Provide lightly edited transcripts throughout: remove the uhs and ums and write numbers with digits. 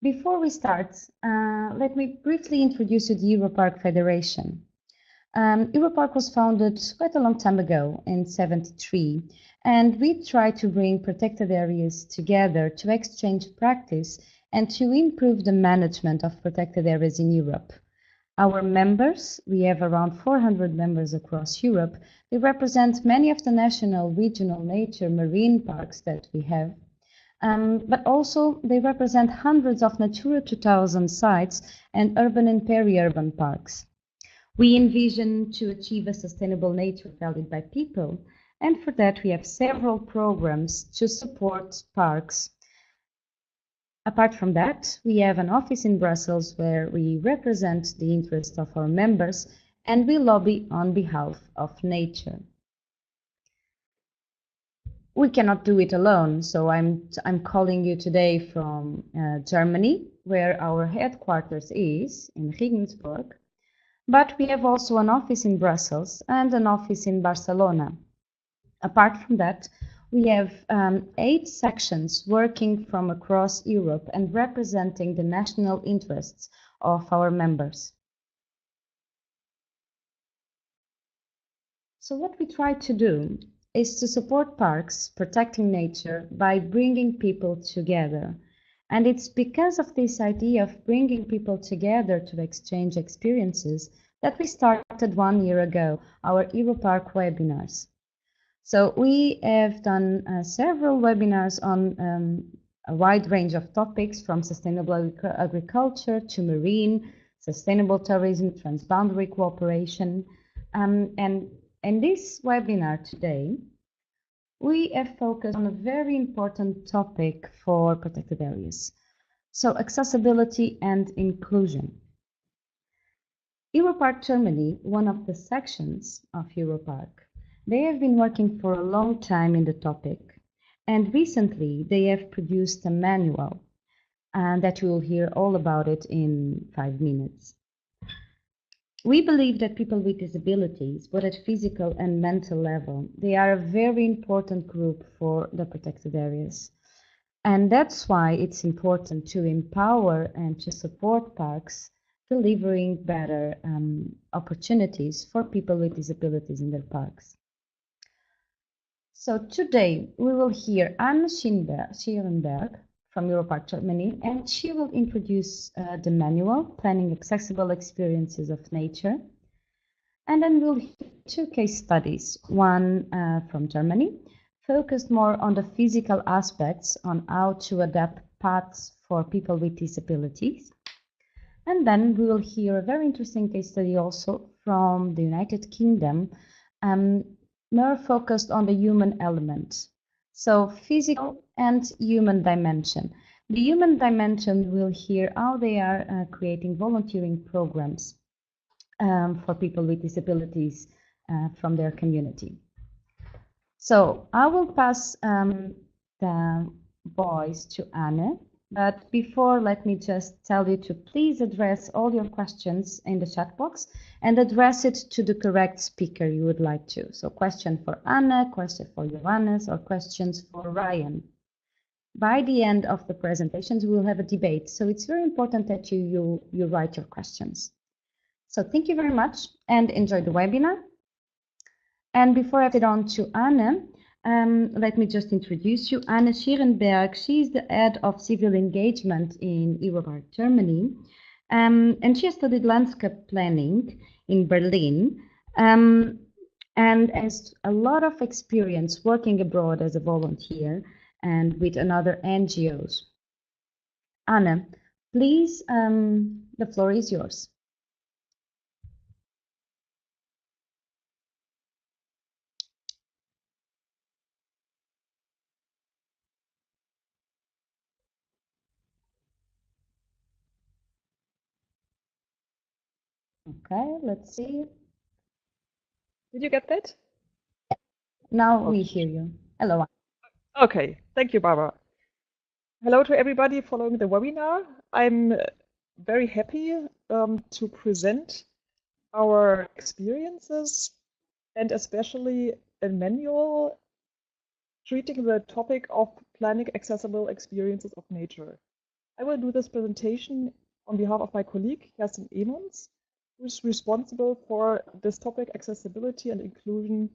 Before we start, let me briefly introduce you to the EUROPARC Federation. EUROPARC was founded quite a long time ago in '73, and we try to bring protected areas together to exchange practice and to improve the management of protected areas in Europe. Our members, we have around 400 members across Europe. They represent many of the national, regional, nature, marine parks that we have. But also they represent hundreds of Natura 2000 sites and urban and peri-urban parks. We envision to achieve a sustainable nature valued by people, and for that we have several programs to support parks. Apart from that, we have an office in Brussels where we represent the interests of our members and we lobby on behalf of nature. We cannot do it alone, so I'm calling you today from Germany, where our headquarters is in Regensburg, but we have also an office in Brussels and an office in Barcelona. Apart from that, we have 8 sections working from across Europe and representing the national interests of our members. So what we try to do is to support parks protecting nature by bringing people together. And it's because of this idea of bringing people together to exchange experiences that we started 1 year ago, our Eva Park Webinars. So we have done several webinars on a wide range of topics, from sustainable agriculture to marine, sustainable tourism, transboundary cooperation. And in this webinar today, we have focused on a very important topic for protected areas. So accessibility and inclusion. EUROPARC Germany, one of the sections of EUROPARC, they have been working for a long time in the topic, and recently they have produced a manual, and that you will hear all about it in 5 minutes. We believe that people with disabilities, both at physical and mental level, they are a very important group for the protected areas. And that's why it's important to empower and to support parks, delivering better opportunities for people with disabilities in their parks. So today we will hear Anne Schierenberg from EUROPARC Germany, and she will introduce the manual, Planning Accessible Experiences of Nature. And then we'll hear 2 case studies, one from Germany, focused more on the physical aspects on how to adapt paths for people with disabilities. And then we will hear a very interesting case study also from the United Kingdom, more focused on the human element. So physical and human dimension. The human dimension, we'll hear how they are creating volunteering programs for people with disabilities from their community. So I will pass the voice to Anne, but before, let me just tell you to please address all your questions in the chat box and address it to the correct speaker you would like to. So question for Anne, question for Johannes, or questions for Ryan. By the end of the presentations, we will have a debate. So it's very important that you write your questions. So thank you very much and enjoy the webinar. And before I get on to Anne, let me just introduce you. Anne Schierenberg, she's the head of civil engagement in EUROPARC Germany. And she has studied landscape planning in Berlin and has a lot of experience working abroad as a volunteer and with another NGOs. Anne, please, the floor is yours. Okay, let's see. Did you get that? Now we hear you. Hello. Okay, thank you, Barbara. Hello to everybody following the webinar. I'm very happy to present our experiences and especially a manual treating the topic of planning accessible experiences of nature. I will do this presentation on behalf of my colleague, Kerstin Emons, who is responsible for this topic, accessibility and inclusion,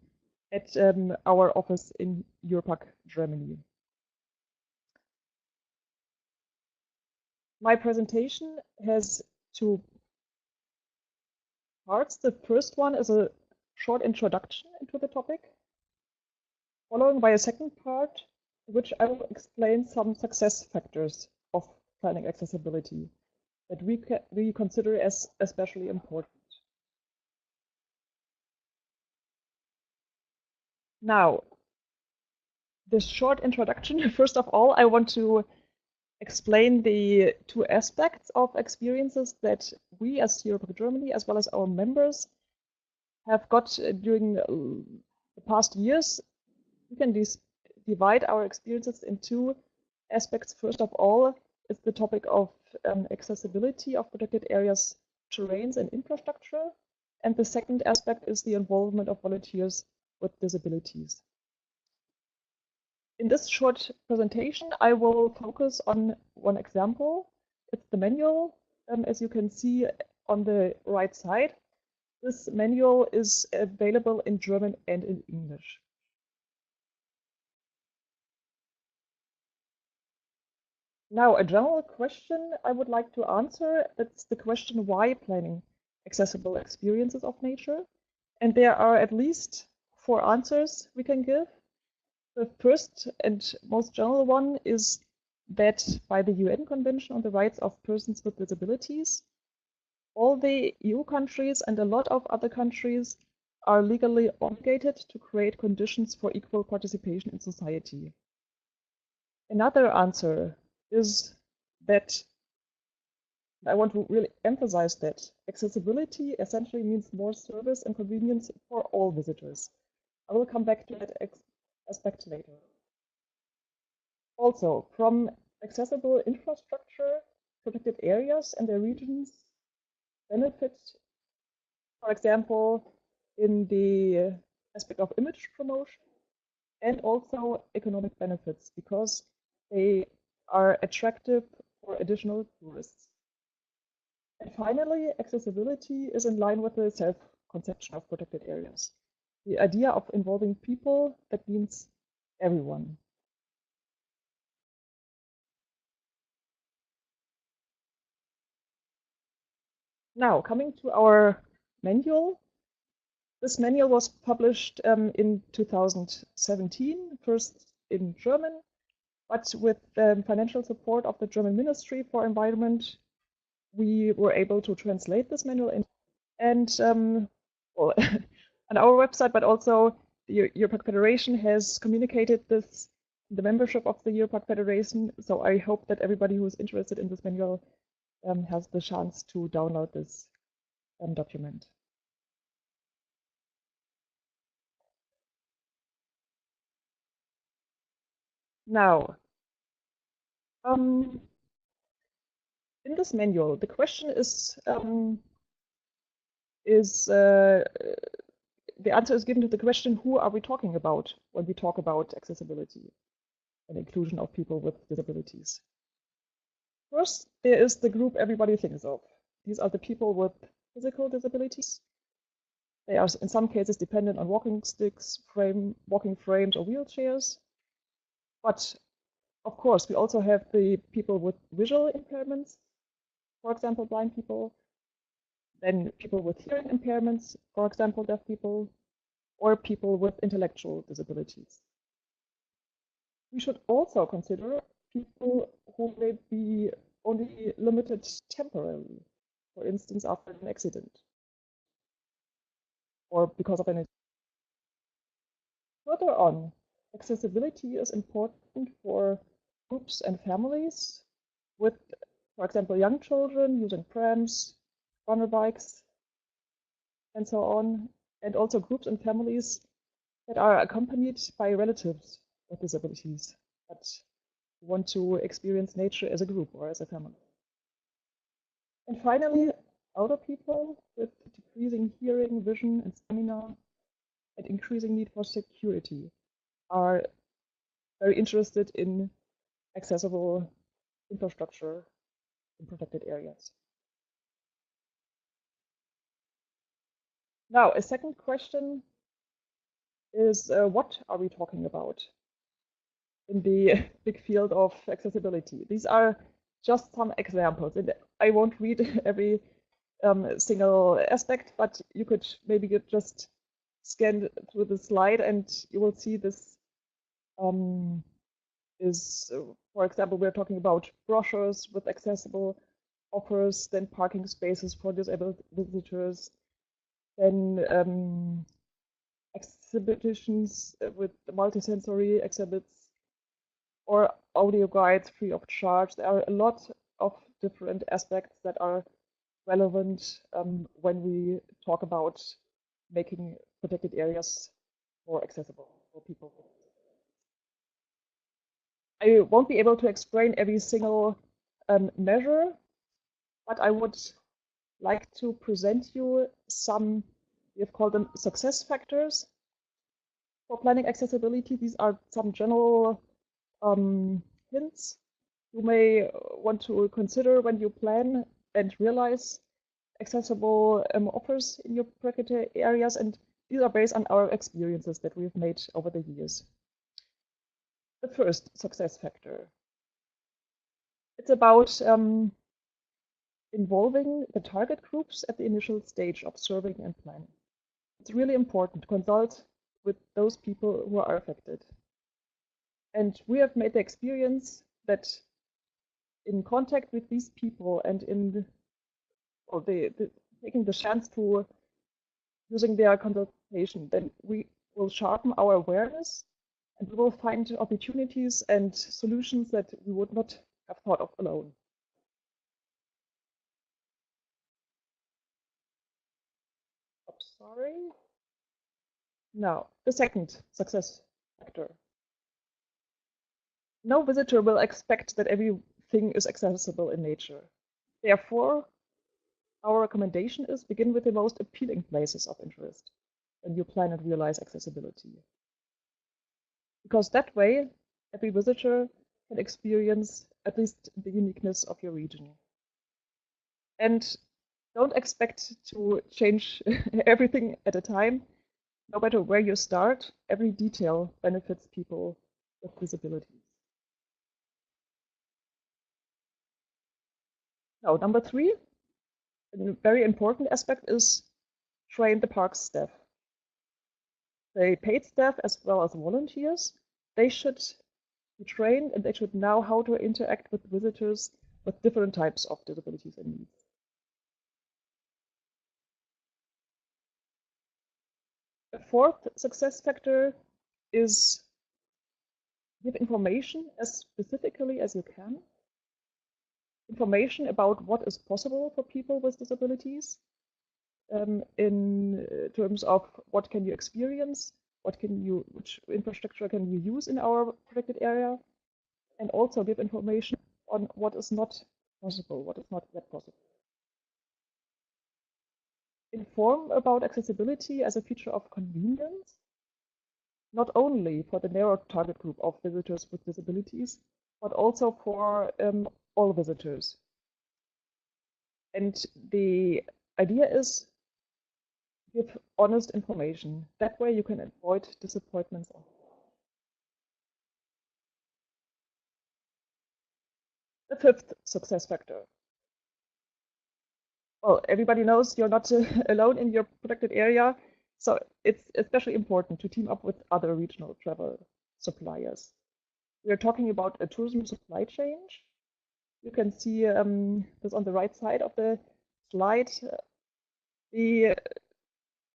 at our office in EUROPARC, Germany. My presentation has two parts. The first one is a short introduction into the topic, following by a second part, in which I will explain some success factors of planning accessibility that we consider as especially important. Now, this short introduction, first of all, I want to explain the two aspects of experiences that we as EUROPARC Germany, as well as our members, have got during the past years. We can divide our experiences in two aspects. First of all, is the topic of accessibility of protected areas, terrains, and infrastructure. And the second aspect is the involvement of volunteers with disabilities. In this short presentation, I will focus on one example. It's the manual, as you can see on the right side. This manual is available in German and in English. Now, a general question I would like to answer, that's the question, why planning accessible experiences of nature? And there are at least 4 answers we can give. The first and most general one is that by the UN Convention on the Rights of Persons with Disabilities, all the EU countries and a lot of other countries are legally obligated to create conditions for equal participation in society. Another answer is that, I want to really emphasize that, accessibility essentially means more service and convenience for all visitors. I will come back to that aspect later. Also, from accessible infrastructure, protected areas and their regions benefit, for example, in the aspect of image promotion, and also economic benefits, because they are attractive for additional tourists. And finally, accessibility is in line with the self-conception of protected areas. The idea of involving people, that means everyone. Now, coming to our manual. This manual was published in 2017, first in German, but with financial support of the German Ministry for Environment, we were able to translate this manual well, on our website, but also the EUROPARC Federation has communicated this in the membership of the EUROPARC Federation. So I hope that everybody who is interested in this manual has the chance to download this document. Now, in this manual, the question is the answer is given to the question, who are we talking about when we talk about accessibility and inclusion of people with disabilities? First, there is the group everybody thinks of. These are the people with physical disabilities. They are in some cases dependent on walking sticks, walking frames, or wheelchairs. But of course, we also have the people with visual impairments, for example, blind people, then people with hearing impairments, for example, deaf people, or people with intellectual disabilities. We should also consider people who may be only limited temporarily, for instance, after an accident, or because of an. Further on, accessibility is important for groups and families with, for example, young children using prams, runner bikes, and so on, and also groups and families that are accompanied by relatives with disabilities that want to experience nature as a group or as a family. And finally, older people with decreasing hearing, vision, and stamina, and increasing need for security are very interested in accessible infrastructure in protected areas. Now, a second question is what are we talking about in the big field of accessibility? These are just some examples, and I won't read every single aspect, but you could maybe just scan through the slide and you will see this is, for example, we're talking about brochures with accessible offers, then parking spaces for disabled visitors, then exhibitions with multisensory exhibits, or audio guides free of charge. There are a lot of different aspects that are relevant when we talk about making protected areas more accessible for people. I won't be able to explain every single measure, but I would like to present you some, we have called them success factors for planning accessibility. These are some general hints you may want to consider when you plan and realize accessible offers in your protected areas, and these are based on our experiences that we've made over the years. The first success factor, it's about involving the target groups at the initial stage of surveying and planning. It's really important to consult with those people who are affected. And we have made the experience that in contact with these people and in taking the chance to using their consultation, then we will sharpen our awareness and we will find opportunities and solutions that we would not have thought of alone. Oops, sorry. Now, the second success factor. No visitor will expect that everything is accessible in nature. Therefore, our recommendation is begin with the most appealing places of interest when you plan and realize accessibility. Because that way, every visitor can experience at least the uniqueness of your region. And don't expect to change everything at a time. No matter where you start, every detail benefits people with disabilities. Now, number 3, a very important aspect is train the park staff. The paid staff as well as volunteers, they should be trained and they should know how to interact with visitors with different types of disabilities and needs. A fourth success factor is give information as specifically as you can. Information about what is possible for people with disabilities in terms of what can you experience, which infrastructure can you use in our protected area, and also give information on what is not possible, what is not yet possible. Inform about accessibility as a feature of convenience, not only for the narrow target group of visitors with disabilities, but also for all visitors. And the idea is give honest information. That way you can avoid disappointments. The fifth success factor. Well, everybody knows you're not alone in your protected area, so it's especially important to team up with other regional travel suppliers. We are talking about a tourism supply chain. You can see this on the right side of the slide. The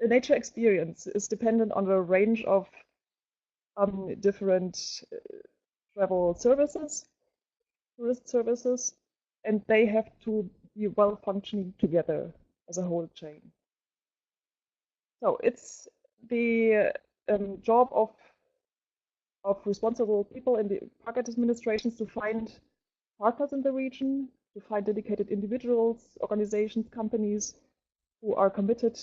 nature experience is dependent on a range of different travel services, tourist services, and they have to be well functioning together as a whole chain. So it's the job of responsible people in the park administrations to find partners in the region, to find dedicated individuals, organizations, companies who are committed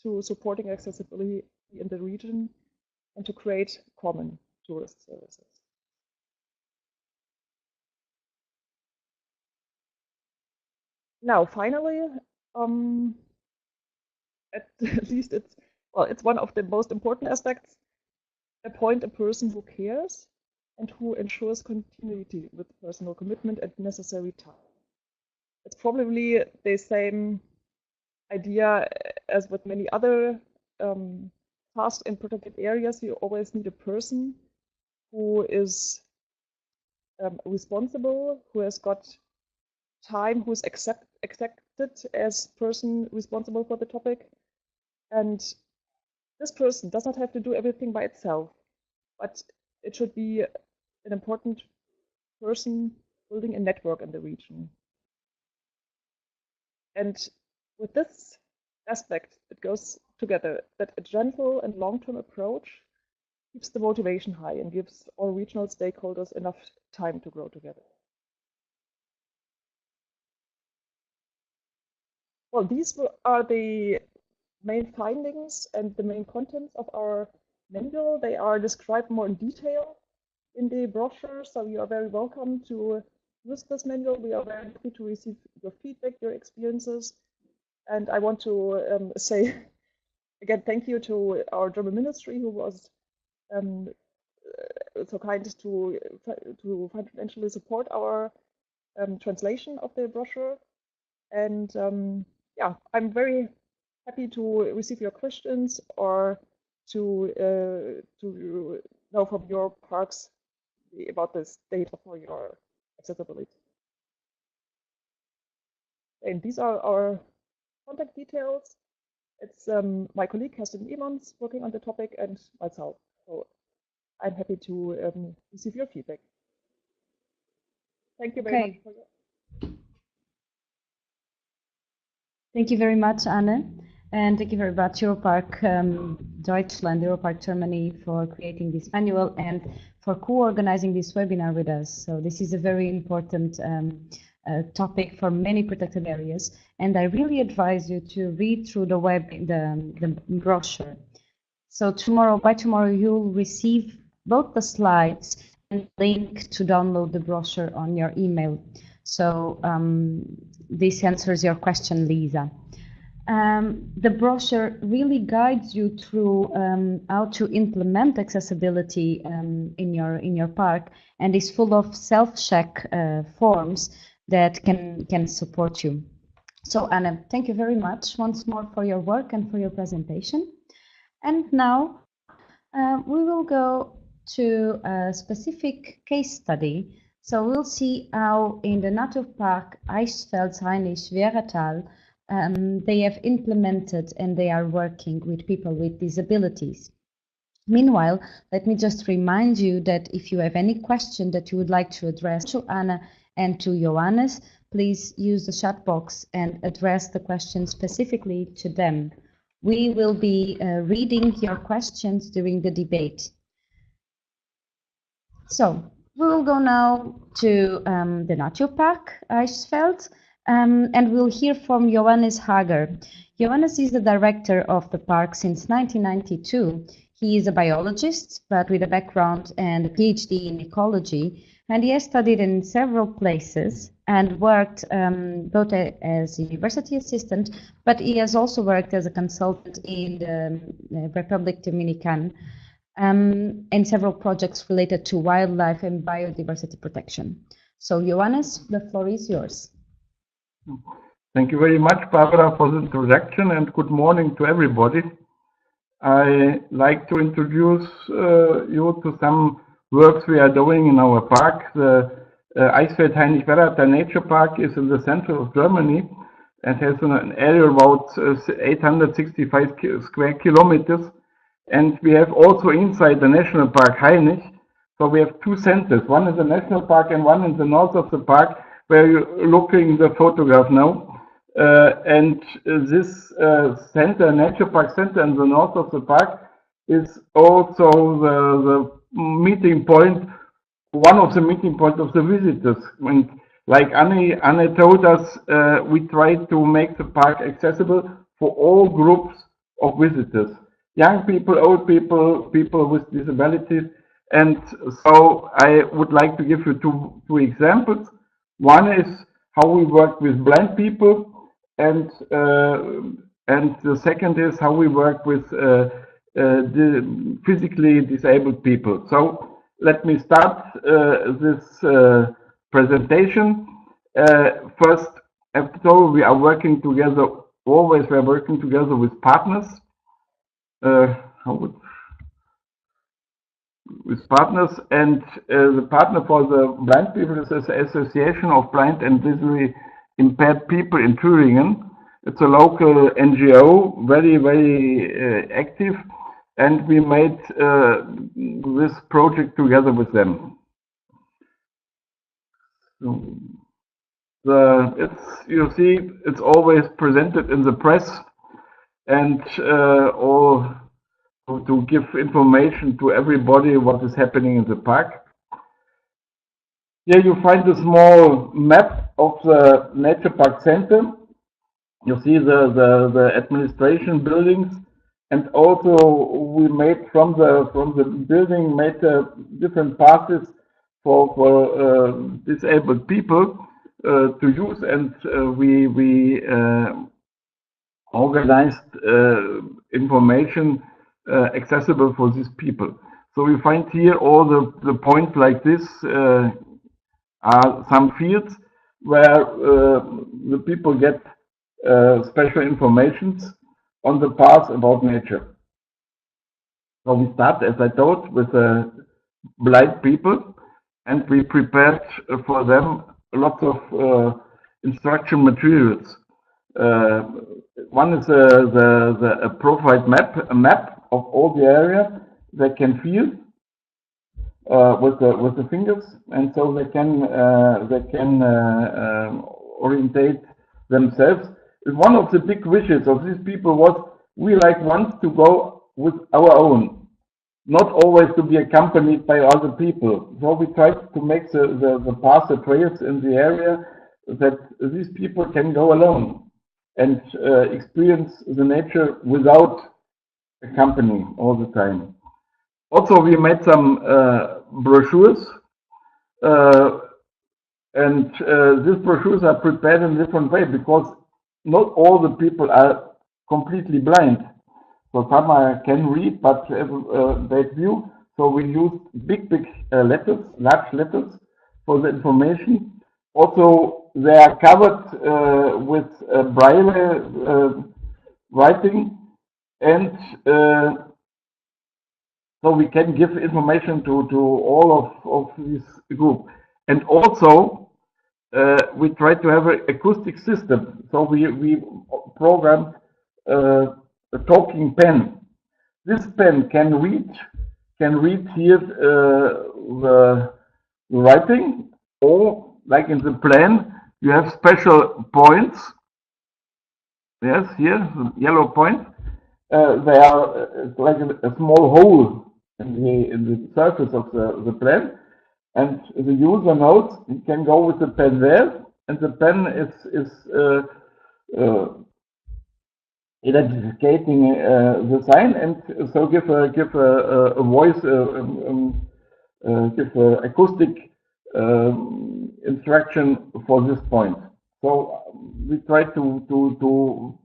to supporting accessibility in the region and to create common tourist services. Now, finally, at least it's one of the most important aspects. Appoint a person who cares and who ensures continuity with personal commitment and necessary time. It's probably the same idea as with many other tasks in protected areas. You always need a person who is responsible, who has got time, who is accepted as person responsible for the topic. And this person does not have to do everything by itself, but it should be an important person building a network in the region. And with this aspect, it goes together that a gentle and long-term approach keeps the motivation high and gives all regional stakeholders enough time to grow together. Well, these are the main findings and the main contents of our manual. They are described more in detail in the brochure, so you are very welcome to use this manual. We are very happy to receive your feedback, your experiences. And I want to say again, thank you to our German ministry, who was so kind to financially support our translation of the brochure. And yeah, I'm very happy to receive your questions or to know from your parks about this data for your accessibility. And these are our contact details. It's my colleague Kerstin Emons working on the topic and myself. So I'm happy to receive your feedback. Thank you very much for your. Thank you very much, Anne. And thank you very much, EUROPARC Deutschland, EUROPARC Germany, for creating this manual and for co-organizing this webinar with us. So this is a very important topic for many protected areas. And I really advise you to read through the brochure. So by tomorrow, you'll receive both the slides and link to download the brochure on your email. So this answers your question, Lisa. The brochure really guides you through how to implement accessibility in your park, and is full of self-check forms that can support you. So Anna, thank you very much once more for your work and for your presentation. And now we will go to a specific case study. So we'll see how in the Naturpark Eichsfeld-Hainich-Werratal they have implemented and they are working with people with disabilities. Meanwhile, let me just remind you that if you have any question that you would like to address to Anna and to Johannes, please use the chat box and address the question specifically to them. We will be reading your questions during the debate. So we will go now to the Naturpark Eichsfeld, and we'll hear from Johannes Hager. Johannes is the director of the park since 1992. He is a biologist, but with a background and a PhD in ecology, and he has studied in several places and worked both as a university assistant, but he has also worked as a consultant in the Republic Dominican and several projects related to wildlife and biodiversity protection. So Johannes, the floor is yours. Thank you very much, Barbara, for the introduction, and good morning to everybody. I like to introduce you to some works we are doing in our park. The Eichsfeld-Hainich-Werratal Nature Park is in the center of Germany and has an area of about 865 square kilometers. And we have also inside the National Park Hainich, so we have two centers. One is the National Park and one in the north of the park, where you're looking at the photograph now. And this center, Nature Park Center in the north of the park, is also the meeting point, one of the meeting points of the visitors. And like Anne told us, we try to make the park accessible for all groups of visitors. Young people, old people, people with disabilities. And so I would like to give you two examples. One is how we work with blind people, and the second is how we work with the physically disabled people. So let me start this presentation. First, after all, we are working together. Always we are working together with partners. With partners, and the partner for the blind people is the Association of Blind and Visually Impaired People in Thüringen. It's a local NGO, very active, and we made this project together with them. So you see, it's always presented in the press, and all to give information to everybody what is happening in the park. Here you find a small map of the Nature Park Center. You see the administration buildings, and also we made from the building made different passes for disabled people to use, and we organized information accessible for these people. So we find here all the points like this are some fields where the people get special informations on the path about nature. So we start, as I told, with blind people, and we prepared for them lots of instruction materials. One is a profile map, a map of all the area they can feel with the fingers, and so they can orientate themselves. One of the big wishes of these people was we like once to go with our own, not always to be accompanied by other people. So we tried to make the path, the trails in the area that these people can go alone and experience the nature without accompany all the time. Also, we made some brochures, and these brochures are prepared in a different way because not all the people are completely blind. So some can read, but have bad view. So we used big letters, large letters for the information. Also, they are covered with braille writing. And so we can give information to all of this group. And also, we try to have an acoustic system. So we programmed a talking pen. This pen can read here the writing, or like in the plan, you have special points. Yes, here, the yellow point. They are like a small hole in the surface of the pen, and the user knows he can go with the pen there, and the pen is identifying the sign, and so give a voice, give a acoustic instruction for this point. So we try to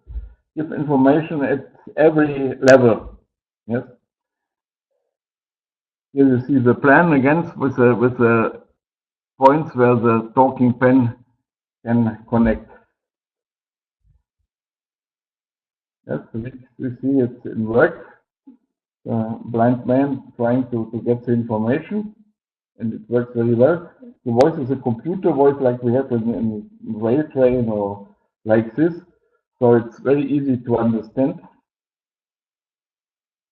give information at every level. Yes. Here you see the plan again with the points where the talking pen can connect. Yes, we see it in work. Blind man trying to get the information, and it works very well. The voice is a computer voice like we have in rail train or like this. So it's very easy to understand.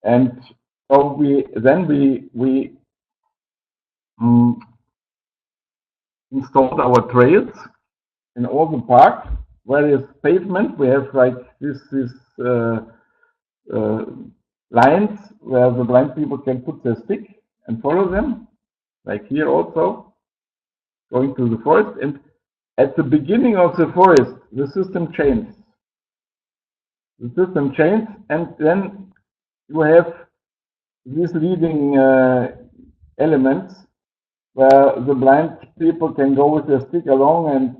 And so we installed our trails in all the park. Various pavement, we have like this lines where the blind people can put their stick and follow them, like here also, going to the forest. And at the beginning of the forest, the system changed. The system changed, and then you have these leading elements where the blind people can go with their stick along and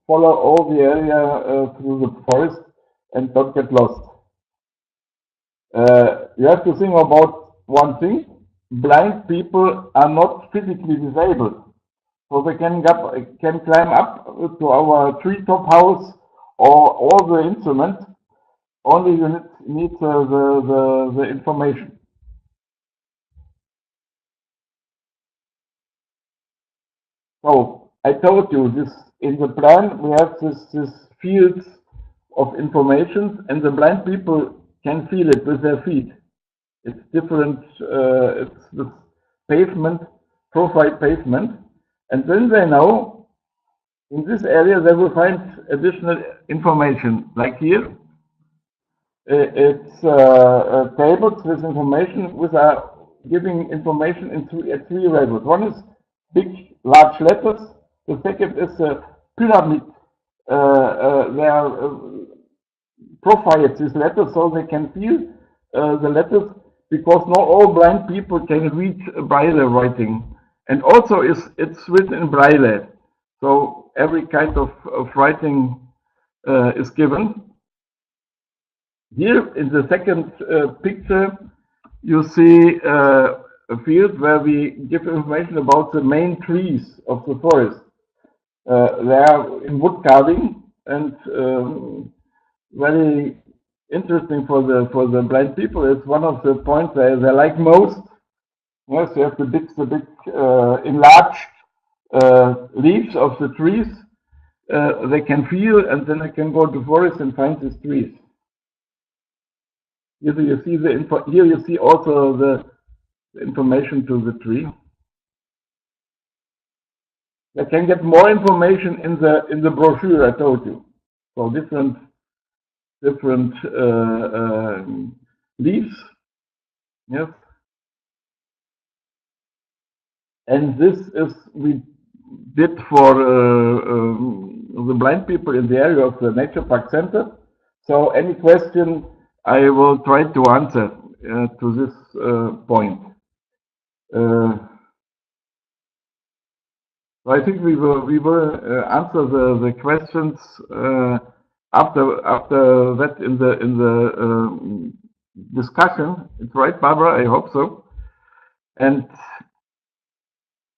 follow all the area through the forest and don't get lost. You have to think about one thing. Blind people are not physically disabled. So they can climb up to our treetop house or all the instruments. Only you need the information. So I told you this in the plan. We have this fields of information, and the blind people can feel it with their feet. It's different. It's the pavement, profile pavement, and then they know in this area they will find additional information. Like here, it's tables with information with giving information in three levels. One is big, large letters. The second is a pyramid. They are profiled these letters so they can feel the letters, because not all blind people can read Braille writing. And also it's written in Braille. So every kind of writing is given. Here in the second picture, you see a field where we give information about the main trees of the forest. They are in wood carving and very interesting for the blind people. It's one of the points they like most. Yes, you have the big enlarged leaves of the trees. They can feel, and then they can go to forest and find these trees. Here you see here you see also the information to the tree. They can get more information in the brochure I told you. So different leaves. Yes. And this is we did for the blind people in the area of the Nature Park Center. So any question I will try to answer to this point. I think we will answer the questions after that in the discussion. It's right, Barbara? I hope so. And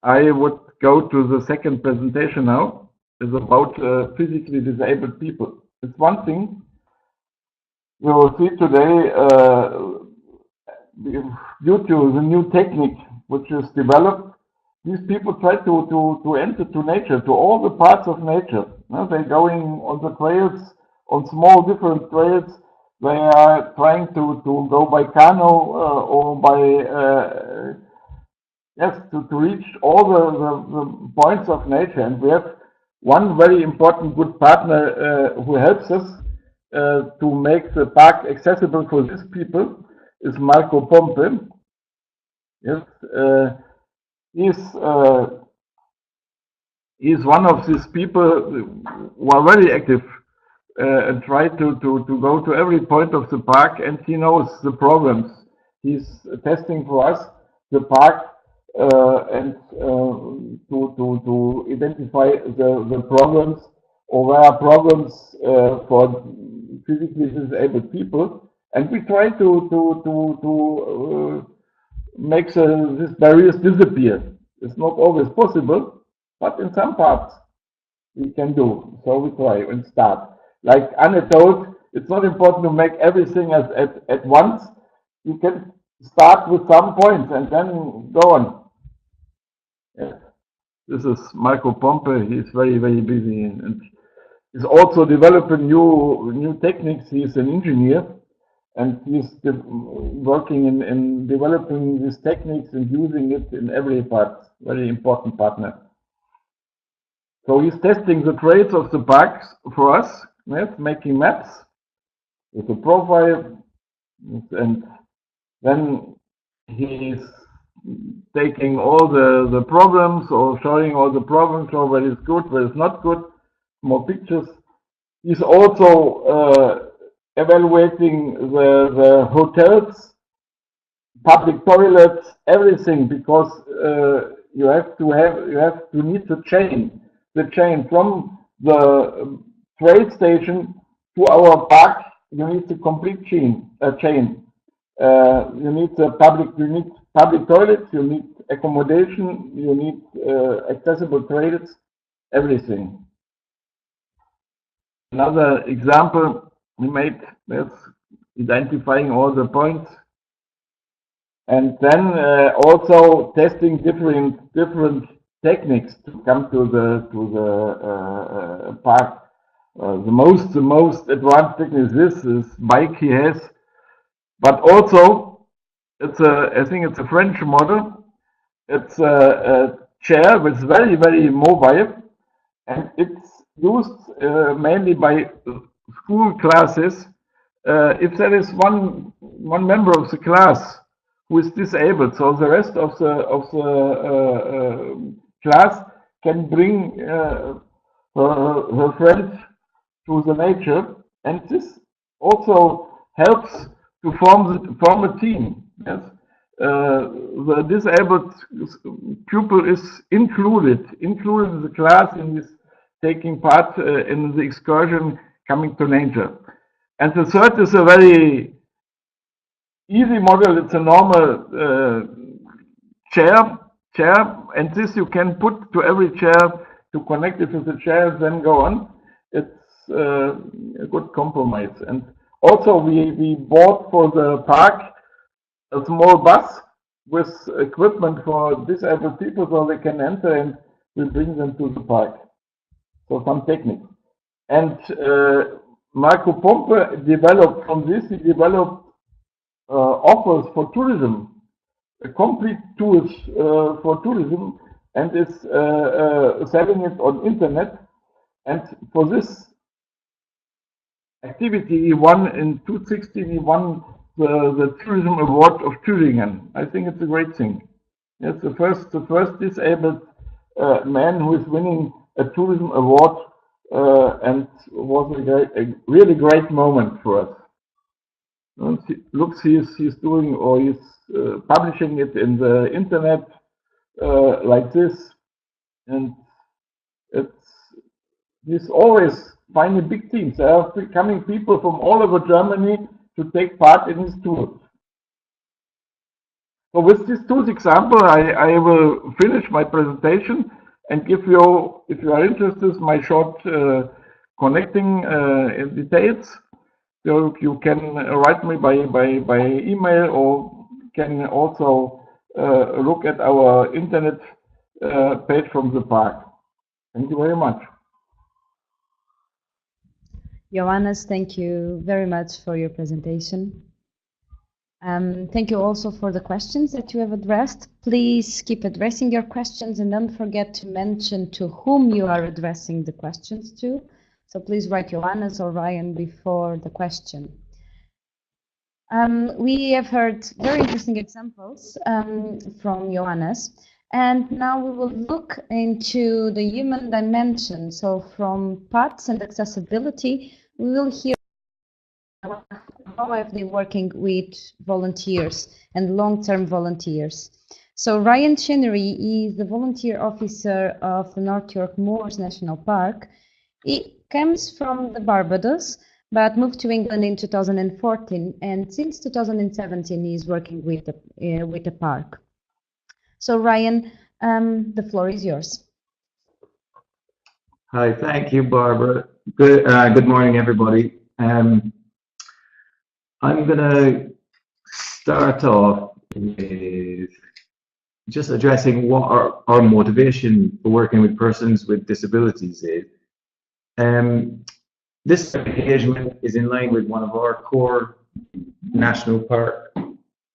I would go to the second presentation now. It's about physically disabled people. It's one thing we will see today due to the new technique which is developed. These people try to enter to nature, to all the parts of nature. They're going on the trails, on small different trails. They are trying to go by canoe or by to reach all the points of nature. And we have one very important good partner who helps us to make the park accessible for these people, is Micropump. Yes, he's one of these people who are very active and try to go to every point of the park, and he knows the problems. He's testing for us the park and to identify the problems, or where are problems for physically disabled people, and we try to make these barriers disappear. It's not always possible, but in some parts we can do. So we try and start. Like Anne told, it's not important to make everything at once. You can start with some points and then go on. Yes. This is Micropump. He's very, very busy and he's also developing new techniques. He's an engineer, and he's working in developing these techniques and using it in every part. Very important partner. So he's testing the trails of the parks for us, yes, making maps with a profile, and then he's taking all the problems, or showing all the problems, or where it's good, where it's not good, more pictures. He's also evaluating the hotels, public toilets, everything, because you need to change the chain from the train station to our park, you need the complete chain. You need public toilets, you need accommodation, you need accessible trails, everything. Another example we made is identifying all the points, and then also testing different techniques to come to the park. The most advanced technique is this bike he has, but also I think it's a French model. It's a chair which is very mobile, and it's used mainly by school classes. If there is one member of the class who is disabled, so the rest of the class can bring her friends to the nature, and this also helps to form a team. Yes, the disabled pupil is included in the class, in this taking part in the excursion, coming to nature. And the third is a very easy model. It's a normal chair, and this you can put to every chair to connect it to the chair, then go on. It's a good compromise. And also we bought for the park a small bus with equipment for disabled people, so they can enter, and we bring them to the park. So some technique. And Micropump developed from this. He developed offers for tourism, complete tools for tourism, and is selling it on internet. And for this activity, he won in 2016. He won the Tourism Award of Thüringen. I think it's a great thing. It's the first disabled man who is winning a tourism award, and was a really great moment for us. And looks, he's doing, or he's publishing it in the internet like this, and he's always finding big teams. There are coming people from all over Germany to take part in his tours. So with this tools example, I will finish my presentation and give you, if you are interested, my short connecting details. So you can write me by email, or can also look at our internet page from the park. Thank you very much. Johannes, thank you very much for your presentation. Thank you also for the questions that you have addressed. Please keep addressing your questions, and don't forget to mention to whom you are addressing the questions to. So please write Johannes or Ryan before the question. We have heard very interesting examples from Johannes, and now we will look into the human dimension. So from PATS and accessibility, we will hear how have they working with volunteers and long-term volunteers. So Ryan Chenery is the volunteer officer of the North York Moors National Park. He comes from the Barbados, but moved to England in 2014, and since 2017 he is working with the park. So Ryan, the floor is yours. Hi, thank you, Barbara. Good morning, everybody. I'm going to start off with just addressing what our motivation for working with persons with disabilities is. This engagement is in line with one of our core national park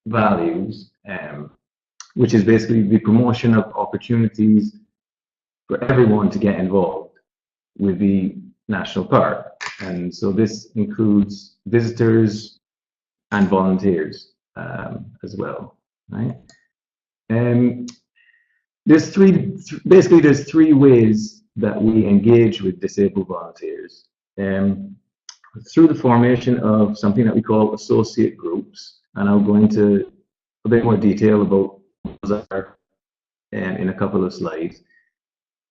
values, which is basically the promotion of opportunities for everyone to get involved with the national park. And so this includes visitors and volunteers as well, right? There's three ways that we engage with disabled volunteers. Through the formation of something that we call associate groups, and I'll go into a bit more detail about those are in a couple of slides.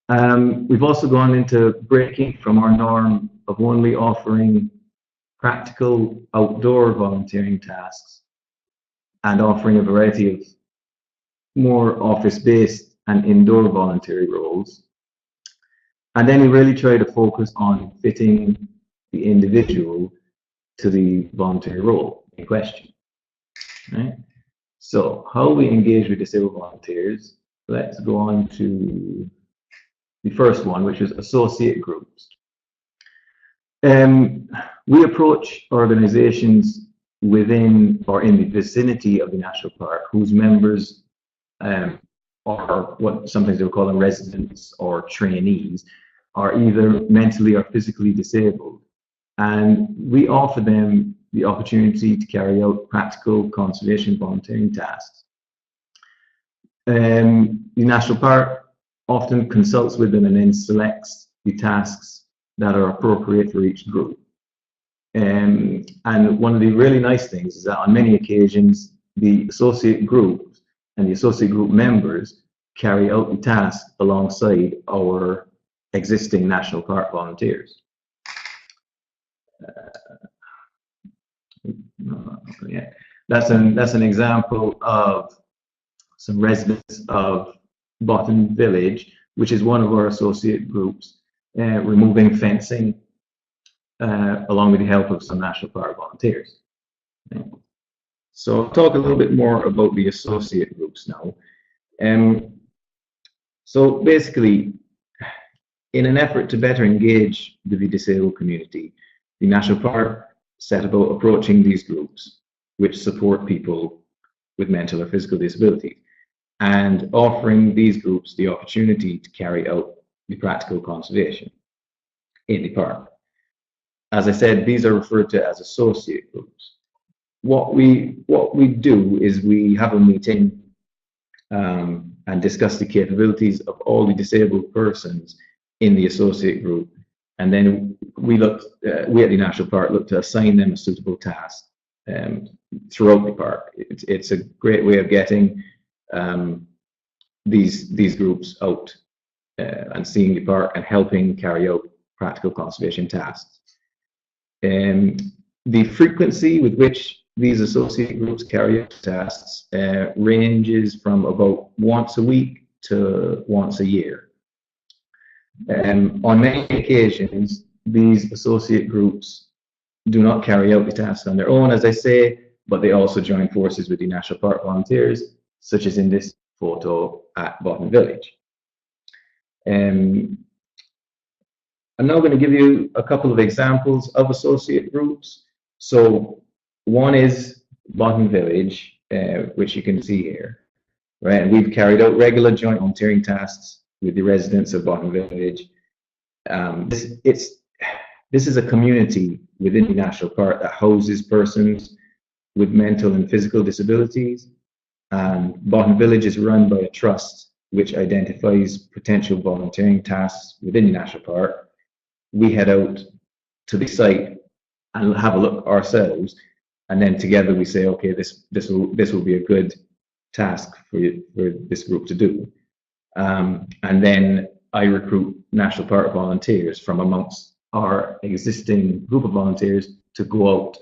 We've also gone into breaking from our norm of only offering practical outdoor volunteering tasks and offering a variety of more office-based and indoor voluntary roles. And then we really try to focus on fitting the individual to the voluntary role in question. Right? So how we engage with disabled volunteers, let's go on to the first one, which is associate groups. We approach organizations within or in the vicinity of the national park whose members are what sometimes they'll call them residents or trainees, are either mentally or physically disabled. And we offer them the opportunity to carry out practical conservation volunteering tasks. The national park often consults with them and then selects the tasks that are appropriate for each group. And one of the really nice things is that on many occasions, the associate groups and the associate group members carry out the task alongside our existing national park volunteers. That's an example of some residents of Bottom Village, which is one of our associate groups, removing fencing along with the help of some national park volunteers. So I'll talk a little bit more about the associate groups now. So basically, in an effort to better engage with the disabled community, the national park set about approaching these groups which support people with mental or physical disabilities and offering these groups the opportunity to carry out the practical conservation in the park. As I said, these are referred to as associate groups. What we do is we have a meeting and discuss the capabilities of all the disabled persons in the associate group, and then we at the national park look to assign them a suitable task throughout the park. It's a great way of getting these groups out and seeing the park and helping carry out practical conservation tasks. The frequency with which these associate groups carry out tasks ranges from about once a week to once a year. On many occasions, these associate groups do not carry out the tasks on their own, as I say, but they also join forces with the national park volunteers, such as in this photo at Bottom Village. I'm now going to give you a couple of examples of associate groups. So one is Bottom Village, which you can see here, right? And we've carried out regular joint volunteering tasks with the residents of Bottom Village. This is a community within the national park that houses persons with mental and physical disabilities. Bottom Village is run by a trust which identifies potential volunteering tasks within the national park. We head out to the site and have a look ourselves, and then together we say, okay, this will be a good task for this group to do. And then I recruit national park volunteers from amongst our existing group of volunteers to go out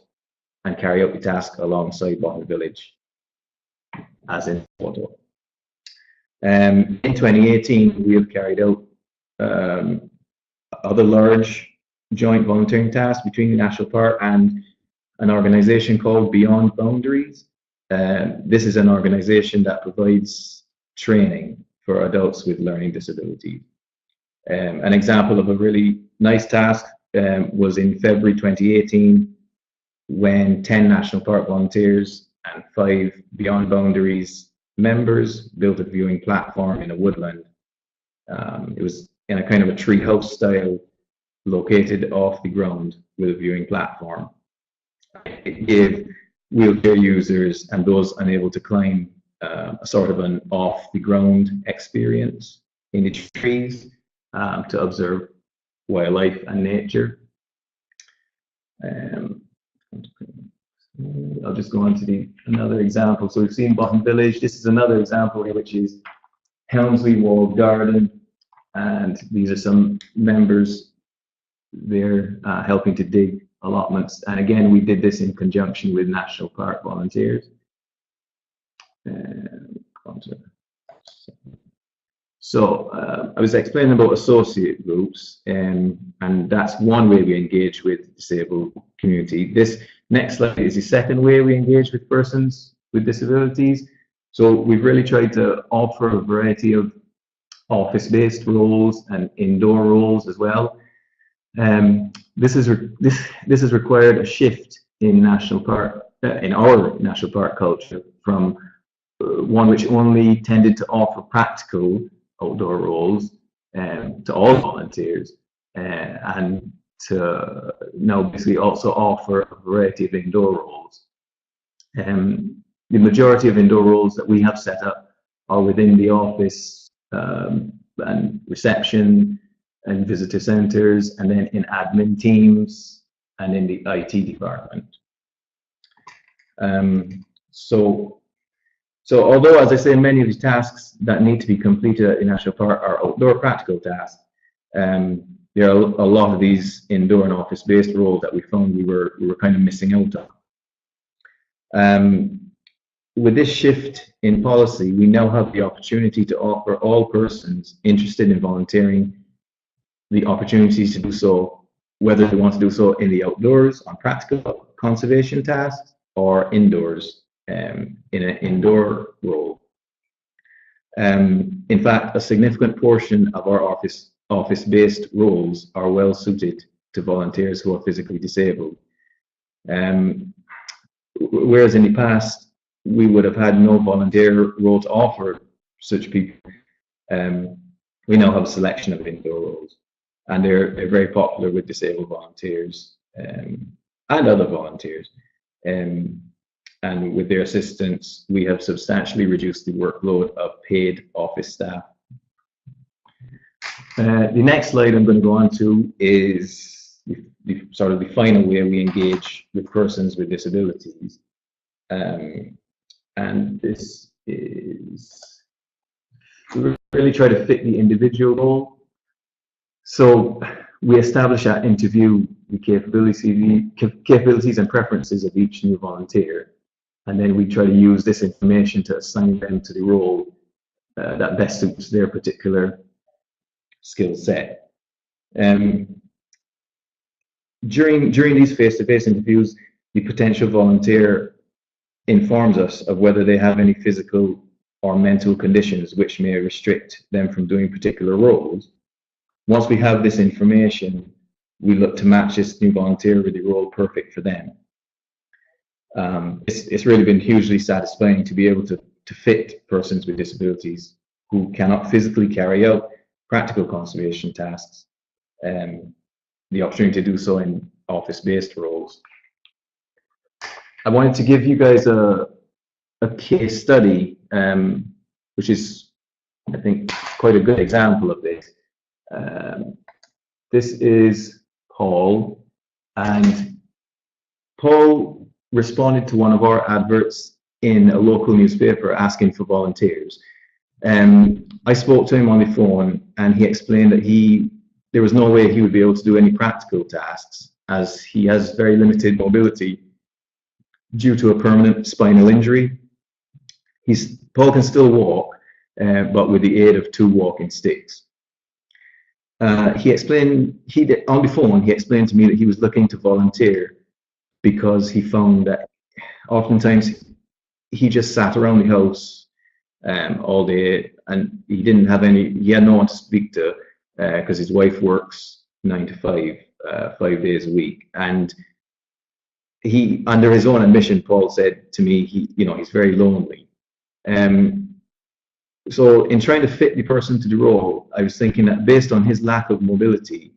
and carry out the task alongside Bottom Village, as in the photo. In 2018, we have carried out other large joint volunteering tasks between the national park and an organization called Beyond Boundaries. This is an organization that provides training for adults with learning disabilities. An example of a really nice task was in February 2018, when 10 national park volunteers and 5 Beyond Boundaries members built a viewing platform in a woodland. It was in a kind of a treehouse style, located off the ground with a viewing platform. It gave wheelchair users and those unable to climb a sort of an off the ground experience in the trees to observe wildlife and nature. I'll just go on to another example. So we've seen Bottom Village. This is another example here, which is Helmsley Walled Garden. and these are some members there helping to dig allotments. And again, we did this in conjunction with National Park volunteers. So I was explaining about associate groups, and that's one way we engage with the disabled community. This next slide is the second way we engage with persons with disabilities. So we've really tried to offer a variety of office-based roles and indoor roles as well. This has required a shift in national park, in our national park culture, from one which only tended to offer practical outdoor roles to all volunteers, and to now basically also offer a variety of indoor roles. The majority of indoor roles that we have set up are within the office and reception and visitor centres, and then in admin teams and in the IT department. So although, as I say, many of the tasks that need to be completed in National Park are outdoor practical tasks, there are a lot of these indoor and office-based roles that we found we were kind of missing out on. With this shift in policy, we now have the opportunity to offer all persons interested in volunteering the opportunities to do so, whether they want to do so in the outdoors on practical conservation tasks or indoors in an indoor role. In fact, a significant portion of our office-based roles are well suited to volunteers who are physically disabled. Whereas in the past, we would have had no volunteer role to offer such people, we now have a selection of indoor roles, and they're very popular with disabled volunteers and other volunteers. And with their assistance, we have substantially reduced the workload of paid office staff. The next slide I'm going to go on to is sort of the final way we engage with persons with disabilities. And this is, we really try to fit the individual role. So we establish at interview the capabilities and preferences of each new volunteer. And then we try to use this information to assign them to the role that best suits their particular skill set. During these face-to-face interviews, the potential volunteer informs us of whether they have any physical or mental conditions which may restrict them from doing particular roles. Once we have this information, we look to match this new volunteer with the role perfect for them. It's really been hugely satisfying to be able to fit persons with disabilities who cannot physically carry out practical conservation tasks, the opportunity to do so in office-based roles. I wanted to give you guys a case study, which is, I think, quite a good example of this. This is Paul, and Paul responded to one of our adverts in a local newspaper asking for volunteers. I spoke to him on the phone, and he explained that there was no way he would be able to do any practical tasks, as he has very limited mobility due to a permanent spinal injury. Paul can still walk, but with the aid of 2 walking sticks. He explained, on the phone, he explained to me that he was looking to volunteer because he found that oftentimes he just sat around the house all day, and he had no one to speak to because his wife works 9 to 5, 5 days a week. And he, under his own admission, Paul said to me, he's very lonely. So in trying to fit the person to the role, I was thinking that based on his lack of mobility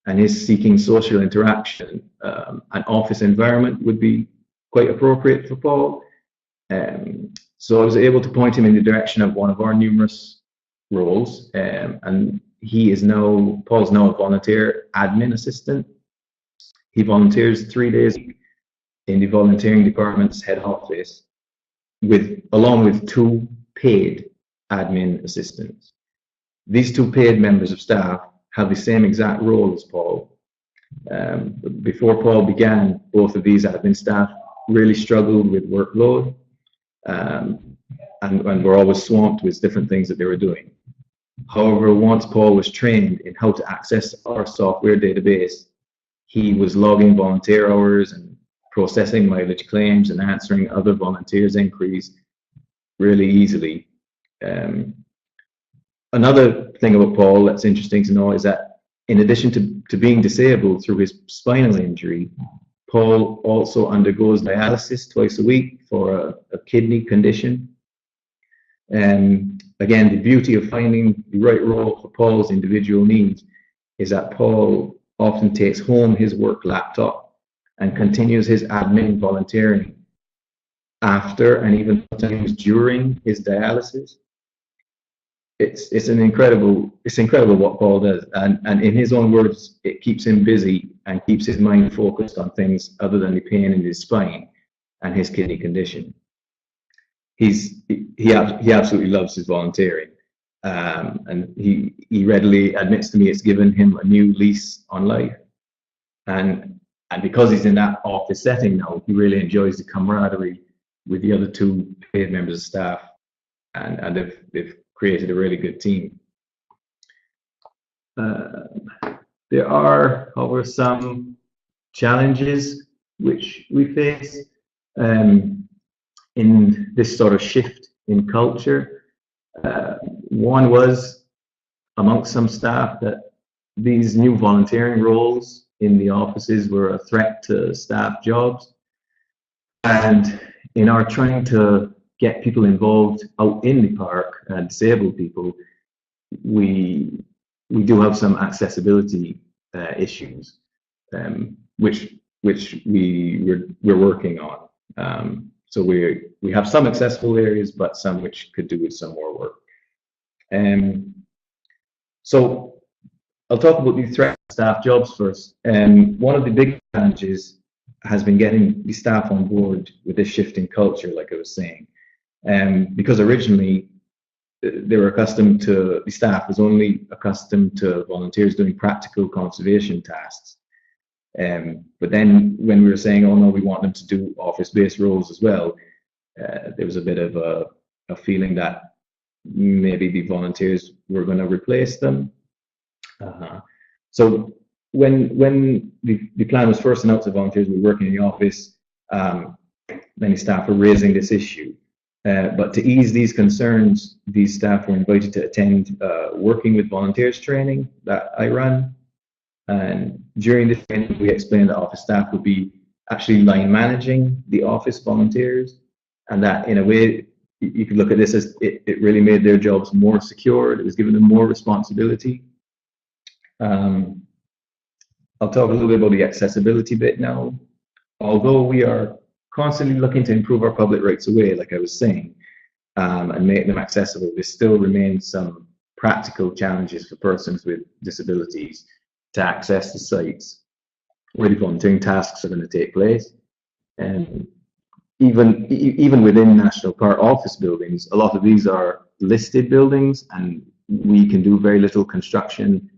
and his seeking social interaction, an office environment would be quite appropriate for Paul. So I was able to point him in the direction of one of our numerous roles, and Paul's now a volunteer admin assistant. He volunteers 3 days a week in the volunteering department's head office, along with 2 paid admin assistants. these two paid members of staff have the same exact role as Paul. Before Paul began, both of these admin staff really struggled with workload, and were always swamped with different things that they were doing. However, once Paul was trained in how to access our software database, he was logging volunteer hours and processing mileage claims and answering other volunteers' inquiries really easily. Another thing about Paul that's interesting to know is that in addition to being disabled through his spinal injury, Paul also undergoes dialysis twice a week for a kidney condition. Again, the beauty of finding the right role for Paul's individual needs is that Paul often takes home his work laptop and continues his admin volunteering after and even sometimes during his dialysis. It's incredible what Paul does, and in his own words, it keeps him busy and keeps his mind focused on things other than the pain in his spine and his kidney condition. He absolutely loves his volunteering, and he readily admits to me it's given him a new lease on life, and because he's in that office setting now, he really enjoys the camaraderie with the other two paid members of staff, and they've created a really good team. There are, however, some challenges which we face in this sort of shift in culture. One was amongst some staff that these new volunteering roles in the offices were a threat to staff jobs, and in our trying to get people involved out in the park, disabled people, we do have some accessibility issues, which we're working on. So we have some accessible areas, but some which could do with some more work. So I'll talk about the threat to staff jobs first. One of the big challenges has been getting the staff on board with this shift in culture, like I was saying. Because originally the staff was only accustomed to volunteers doing practical conservation tasks. But then when we were saying, oh no, we want them to do office-based roles as well, there was a bit of a feeling that maybe the volunteers were going to replace them. So when the plan was first announced that volunteers were working in the office, many staff were raising this issue. But to ease these concerns, these staff were invited to attend Working with Volunteers training that I run. And during this training, we explained that office staff would be actually line managing the office volunteers, and that in a way, you could look at this as it really made their jobs more secure. It was giving them more responsibility. I'll talk a little bit about the accessibility bit now. Although we are constantly looking to improve our public rights of way, like I was saying, and make them accessible, there still remains some practical challenges for persons with disabilities to access the sites where the volunteering tasks are going to take place. And even within national park office buildings, a lot of these are listed buildings, and we can do very little construction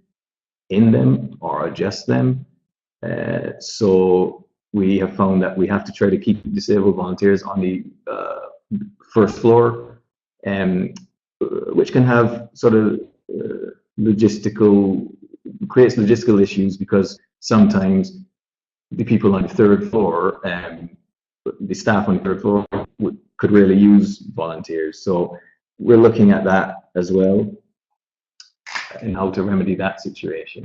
in them or adjust them. So we have found that we have to try to keep disabled volunteers on the first floor, which can have sort of creates logistical issues, because sometimes the people on the third floor, the staff on the third floor could really use volunteers. So we're looking at that as well and how to remedy that situation.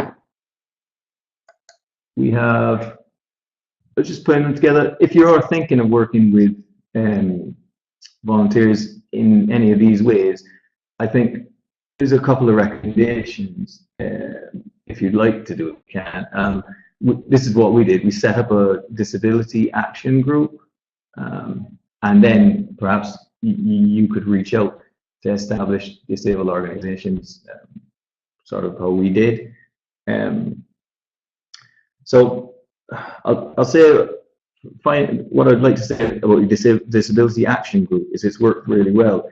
We have, let's just put them together. If you are thinking of working with volunteers in any of these ways, I think there's a couple of recommendations. If you'd like to do it, you can. This is what we did. We set up a disability action group, and then perhaps you could reach out to establish disabled organizations, sort of how we did. So I'll say, what I'd like to say about the disability action group is it's worked really well.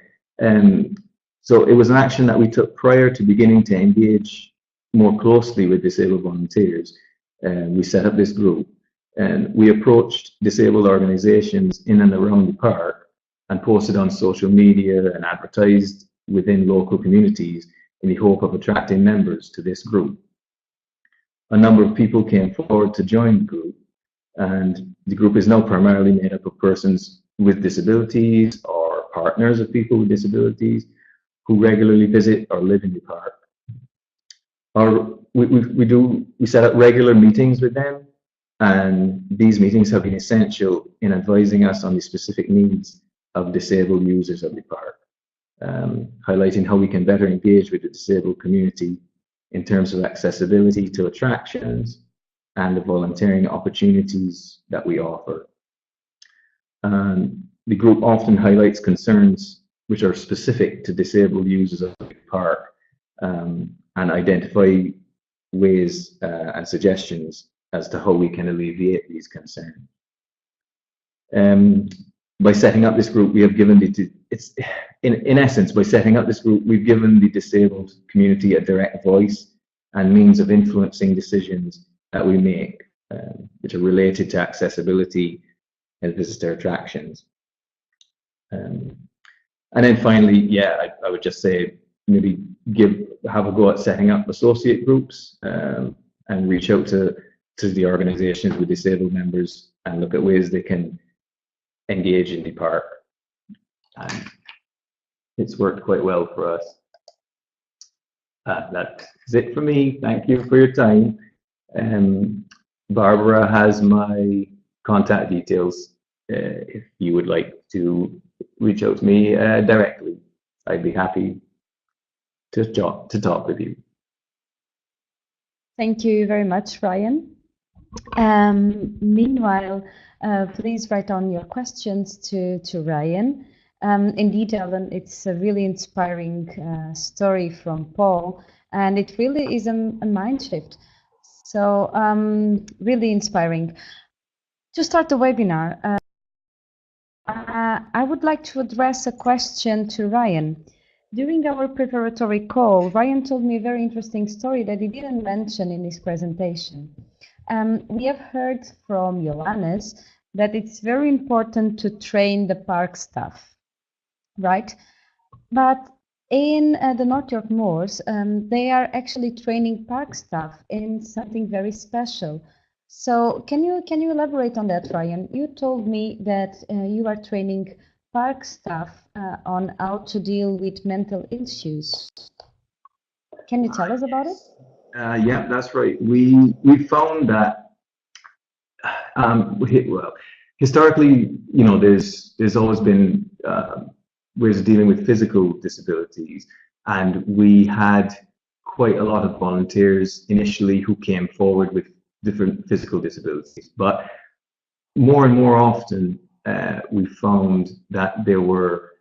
So it was an action that we took prior to beginning to engage more closely with disabled volunteers. We set up this group, and we approached disabled organisations in and around the park and posted on social media and advertised within local communities in the hope of attracting members to this group. A number of people came forward to join the group, and the group is now primarily made up of persons with disabilities or partners of people with disabilities who regularly visit or live in the park. We set up regular meetings with them, and these meetings have been essential in advising us on the specific needs of disabled users of the park, highlighting how we can better engage with the disabled community in terms of accessibility to attractions and the volunteering opportunities that we offer. The group often highlights concerns which are specific to disabled users of the park, and identify ways and suggestions as to how we can alleviate these concerns. By setting up this group, we have given in essence, by setting up this group, we've given the disabled community a direct voice and means of influencing decisions that we make, which are related to accessibility and visitor attractions. And then finally, yeah, I would just say maybe have a go at setting up associate groups, and reach out to the organisations with disabled members and look at ways they can engage in the park. And it's worked quite well for us. That's it for me. Thank you for your time. Barbara has my contact details if you would like to reach out to me directly. I'd be happy to talk with you. Thank you very much, Ryan. Meanwhile, please write on your questions to Ryan in detail, and it's a really inspiring story from Paul, and it really is a mind shift. So really inspiring. To start the webinar, I would like to address a question to Ryan. During our preparatory call, Ryan told me a very interesting story that he didn't mention in his presentation. We have heard from Johannes that it's very important to train the park staff, right? But in the North York Moors, they are actually training park staff in something very special. So can you elaborate on that, Ryan? You told me that you are training park staff on how to deal with mental issues. Can you tell us about it? Yeah, that's right. We found that well, historically, you know, there's always been ways of dealing with physical disabilities, and we had quite a lot of volunteers initially who came forward with different physical disabilities, but more and more often we found that there were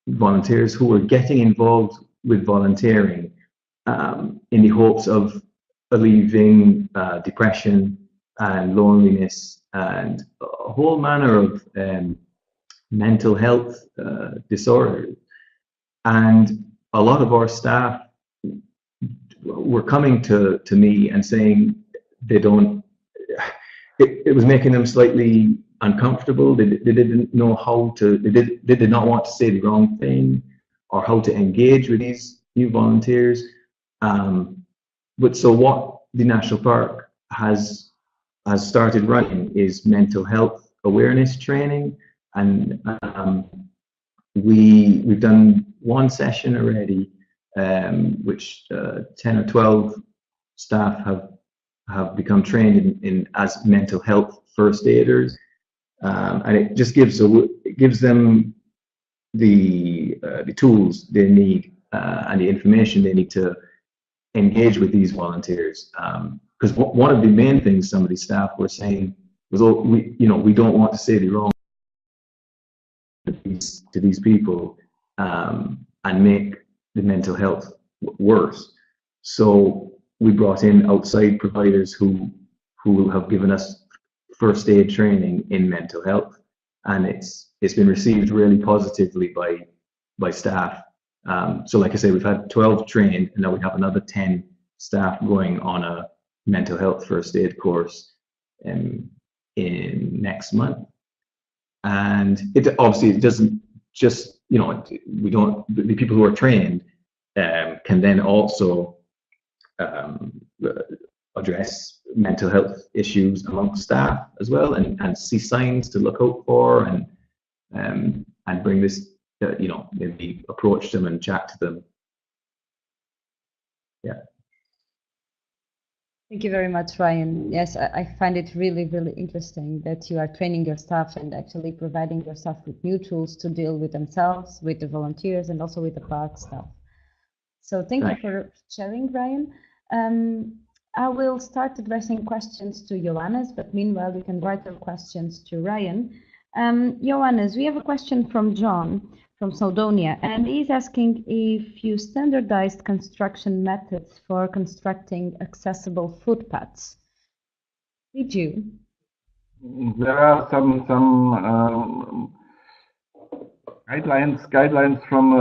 volunteers who were getting involved with volunteering in the hopes of alleviating depression and loneliness and a whole manner of mental health disorders. And a lot of our staff were coming to me and saying they don't, it was making them slightly uncomfortable. They didn't know how to, they did not want to say the wrong thing or how to engage with these new volunteers. But so what the National Park has started running is mental health awareness training, and we've done one session already, which 10 or 12 staff have become trained in as mental health first aiders, and it just gives them the tools they need and the information they need to engage with these volunteers. Because one of the main things some of the staff were saying was, "Oh, we don't want to say the wrong to these people and make the mental health worse." So we brought in outside providers who have given us first aid training in mental health, and it's been received really positively by staff So like I say, we've had 12 trained, and now we have another 10 staff going on a mental health first aid course in next month. And it obviously it doesn't just, you know, we don't, the people who are trained can then also address mental health issues amongst staff as well, and see signs to look out for, and bring this, you know, maybe approach them and chat to them. Yeah. Thank you very much, Ryan. Yes, I find it really, really interesting that you are training your staff and actually providing your staff with new tools to deal with themselves, with the volunteers, and also with the park staff. So thank you for sharing, Ryan. I will start addressing questions to Johannes, but meanwhile, you can write your questions to Ryan. Johannes, we have a question from John from Snowdonia, and he's asking if you standardized construction methods for constructing accessible footpaths. Did you? There are some guidelines from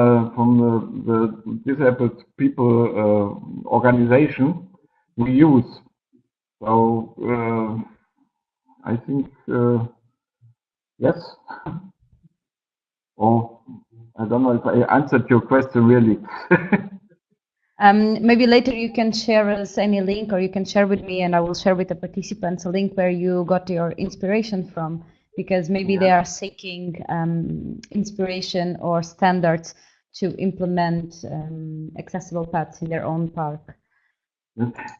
the disabled people organization we use. So I think yes. Oh, I don't know if I answered your question really. Maybe later you can share us any link, or you can share with me and I will share with the participants a link where you got your inspiration from, because maybe they are seeking inspiration or standards to implement accessible paths in their own park.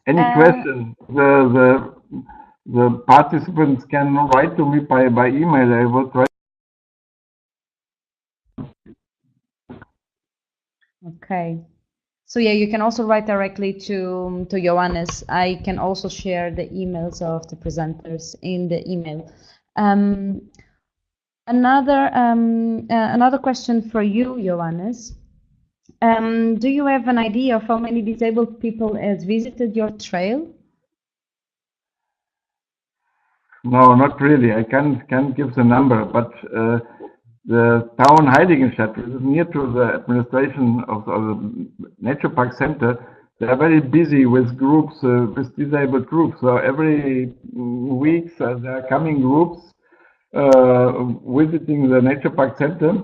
Any question? The participants can write to me by email. I will try. Okay. So yeah, you can also write directly to Johannes. I can also share the emails of the presenters in the email. Another question for you, Johannes. Do you have an idea of how many disabled people has visited your trail? No, not really. I can't give the number, but the town Heiligenstadt, which is near to the administration of the Nature Park Center, they are very busy with groups, with disabled groups. So every week there are coming groups visiting the Nature Park Center.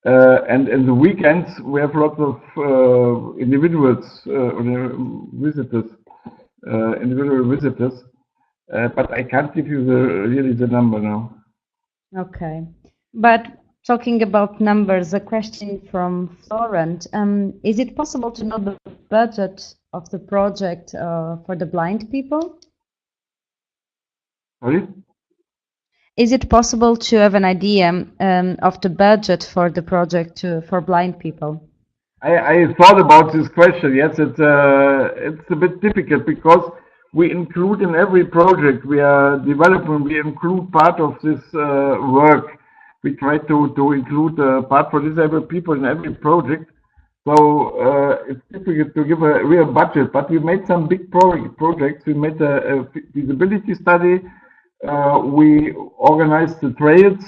And in the weekends, we have lots of individuals, individual visitors. But I can't give you really the number now. Okay. But talking about numbers, a question from Florent. Is it possible to know the budget of the project for the blind people? Sorry? Is it possible to have an idea of the budget for the project for blind people? I thought about this question. Yes, it's a bit difficult because we include in every project we are developing, we include part of this work. We try to include part for disabled people in every project. So it's difficult to give a real budget, but we made some big projects. We made a feasibility study. We organized the trails,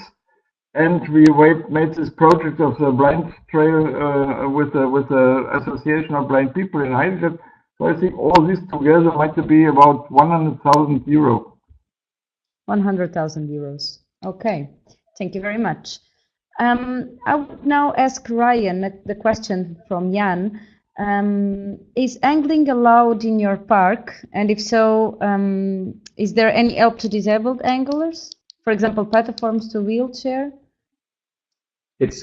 and we made this project of the blind trail with the Association of Blind People in Heidelberg. So I think all this together might be about 100,000 euro. 100,000 euros. Okay, thank you very much. I would now ask Ryan the question from Jan. Is angling allowed in your park? And if so, is there any help to disabled anglers? For example, platforms to wheelchair? It's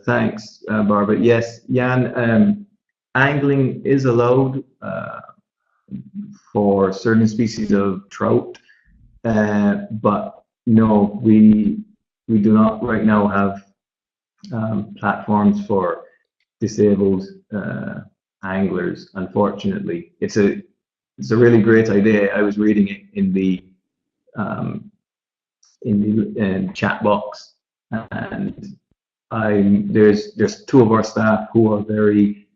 thanks, Barbara. Yes, Jan, angling is allowed for certain species of trout, but no, we do not right now have platforms for disabled anglers. Unfortunately, it's a really great idea. I was reading it in the chat box, and there's two of our staff who are very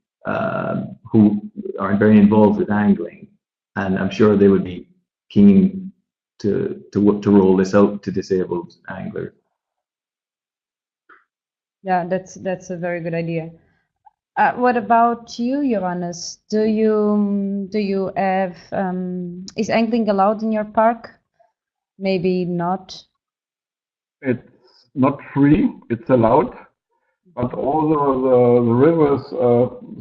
involved with angling, and I'm sure they would be keen to roll this out to disabled anglers. Yeah, that's a very good idea. What about you, Johannes? Do you have is angling allowed in your park? Maybe not. It's not free, it's allowed, but all the rivers,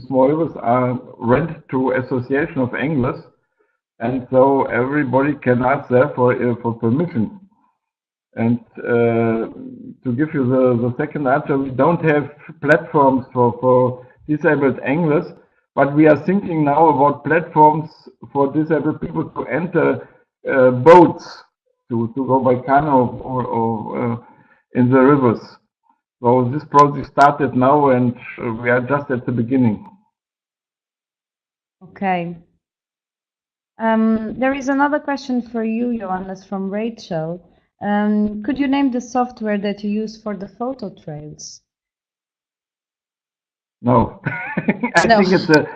small rivers, are rented to Association of Anglers, and so everybody can ask there for permission. And to give you the second answer, we don't have platforms for disabled anglers, but we are thinking now about platforms for disabled people to enter boats, to go by canoe or in the rivers. So this project started now, and we are just at the beginning. Okay. There is another question for you, Johannes, from Rachel. Could you name the software that you use for the photo trails? No, I think it's a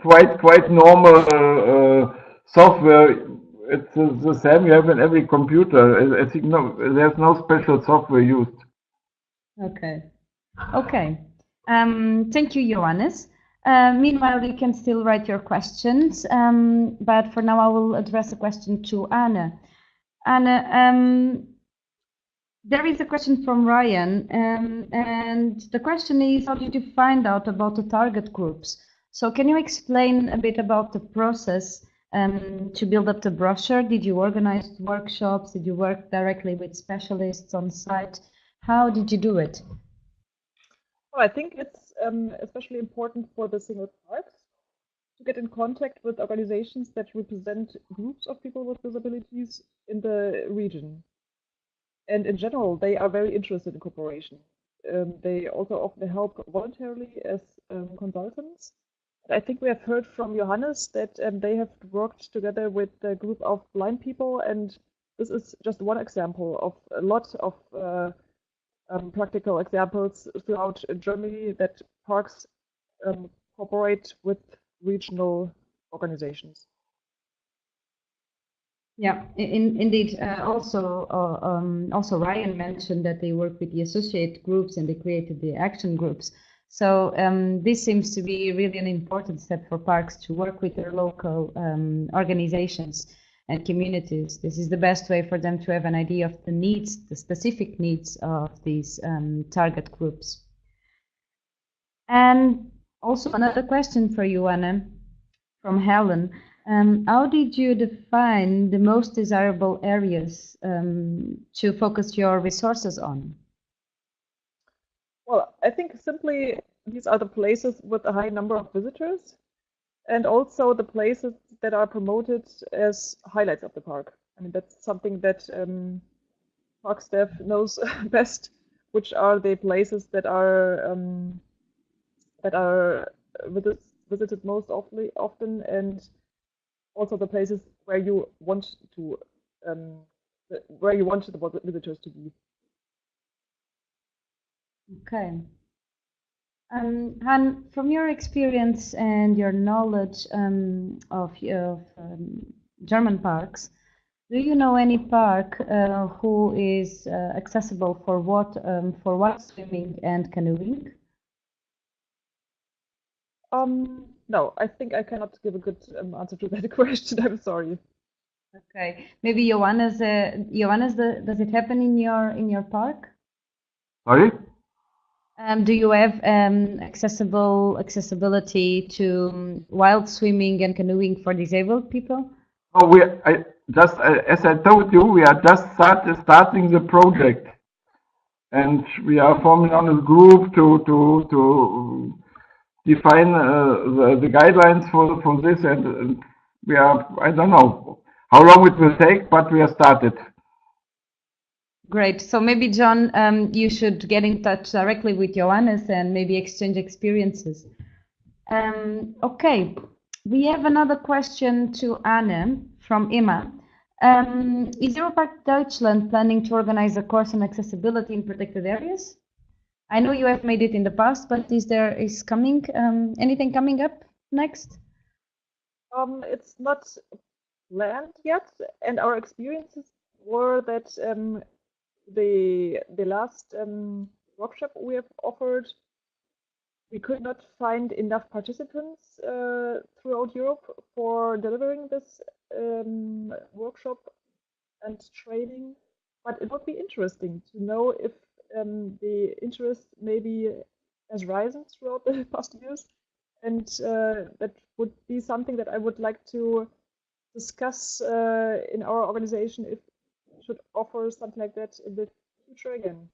quite normal software. It's the same you have in every computer. I think there's no special software used. Okay. Okay. Thank you, Johannes. Meanwhile, you can still write your questions, but for now I will address a question to Anne. Anne, there is a question from Ryan, and the question is, how did you find out about the target groups? So can you explain a bit about the process to build up the brochure? Did you organize workshops? Did you work directly with specialists on site? How did you do it? Well, I think it's especially important for the single parks to get in contact with organizations that represent groups of people with disabilities in the region. And in general, they are very interested in cooperation. They also often help voluntarily as consultants. I think we have heard from Johannes that they have worked together with a group of blind people, and this is just one example of a lot of practical examples throughout Germany that parks cooperate with regional organizations. Yeah, indeed. Also Ryan mentioned that they work with the associate groups and they created the action groups. So this seems to be really an important step for parks to work with their local organizations and communities. This is the best way for them to have an idea of the needs, the specific needs of these target groups. And also another question for you, Anne, from Helen. How did you define the most desirable areas to focus your resources on? Well, I think simply these are the places with a high number of visitors, and also the places that are promoted as highlights of the park. I mean, that's something that park staff knows best, which are the places that are visited most often, and also the places where you want to the visitors to be. Okay. Han, from your experience and your knowledge of German parks, do you know any park who is accessible for wild swimming and canoeing? No, I think I cannot give a good answer to that question. I'm sorry. Okay, maybe Johannes. Johannes, does it happen in your park? Sorry? Do you have accessibility to wild swimming and canoeing for disabled people? Oh, as I told you, we are just starting the project, and we are forming on a group to define the guidelines for this, and we are, I don't know how long it will take, but we have started. Great. So maybe, John, you should get in touch directly with Johannes and maybe exchange experiences. Okay, we have another question to Anne from Emma. Is EUROPARC Deutschland planning to organize a course on accessibility in protected areas? I know you have made it in the past, but is anything coming up next? It's not planned yet, and our experiences were that the last workshop we have offered we could not find enough participants throughout Europe for delivering this workshop and training. But it would be interesting to know if the interest maybe has risen throughout the past years, and that would be something that I would like to discuss in our organization, if we should offer something like that in the future again.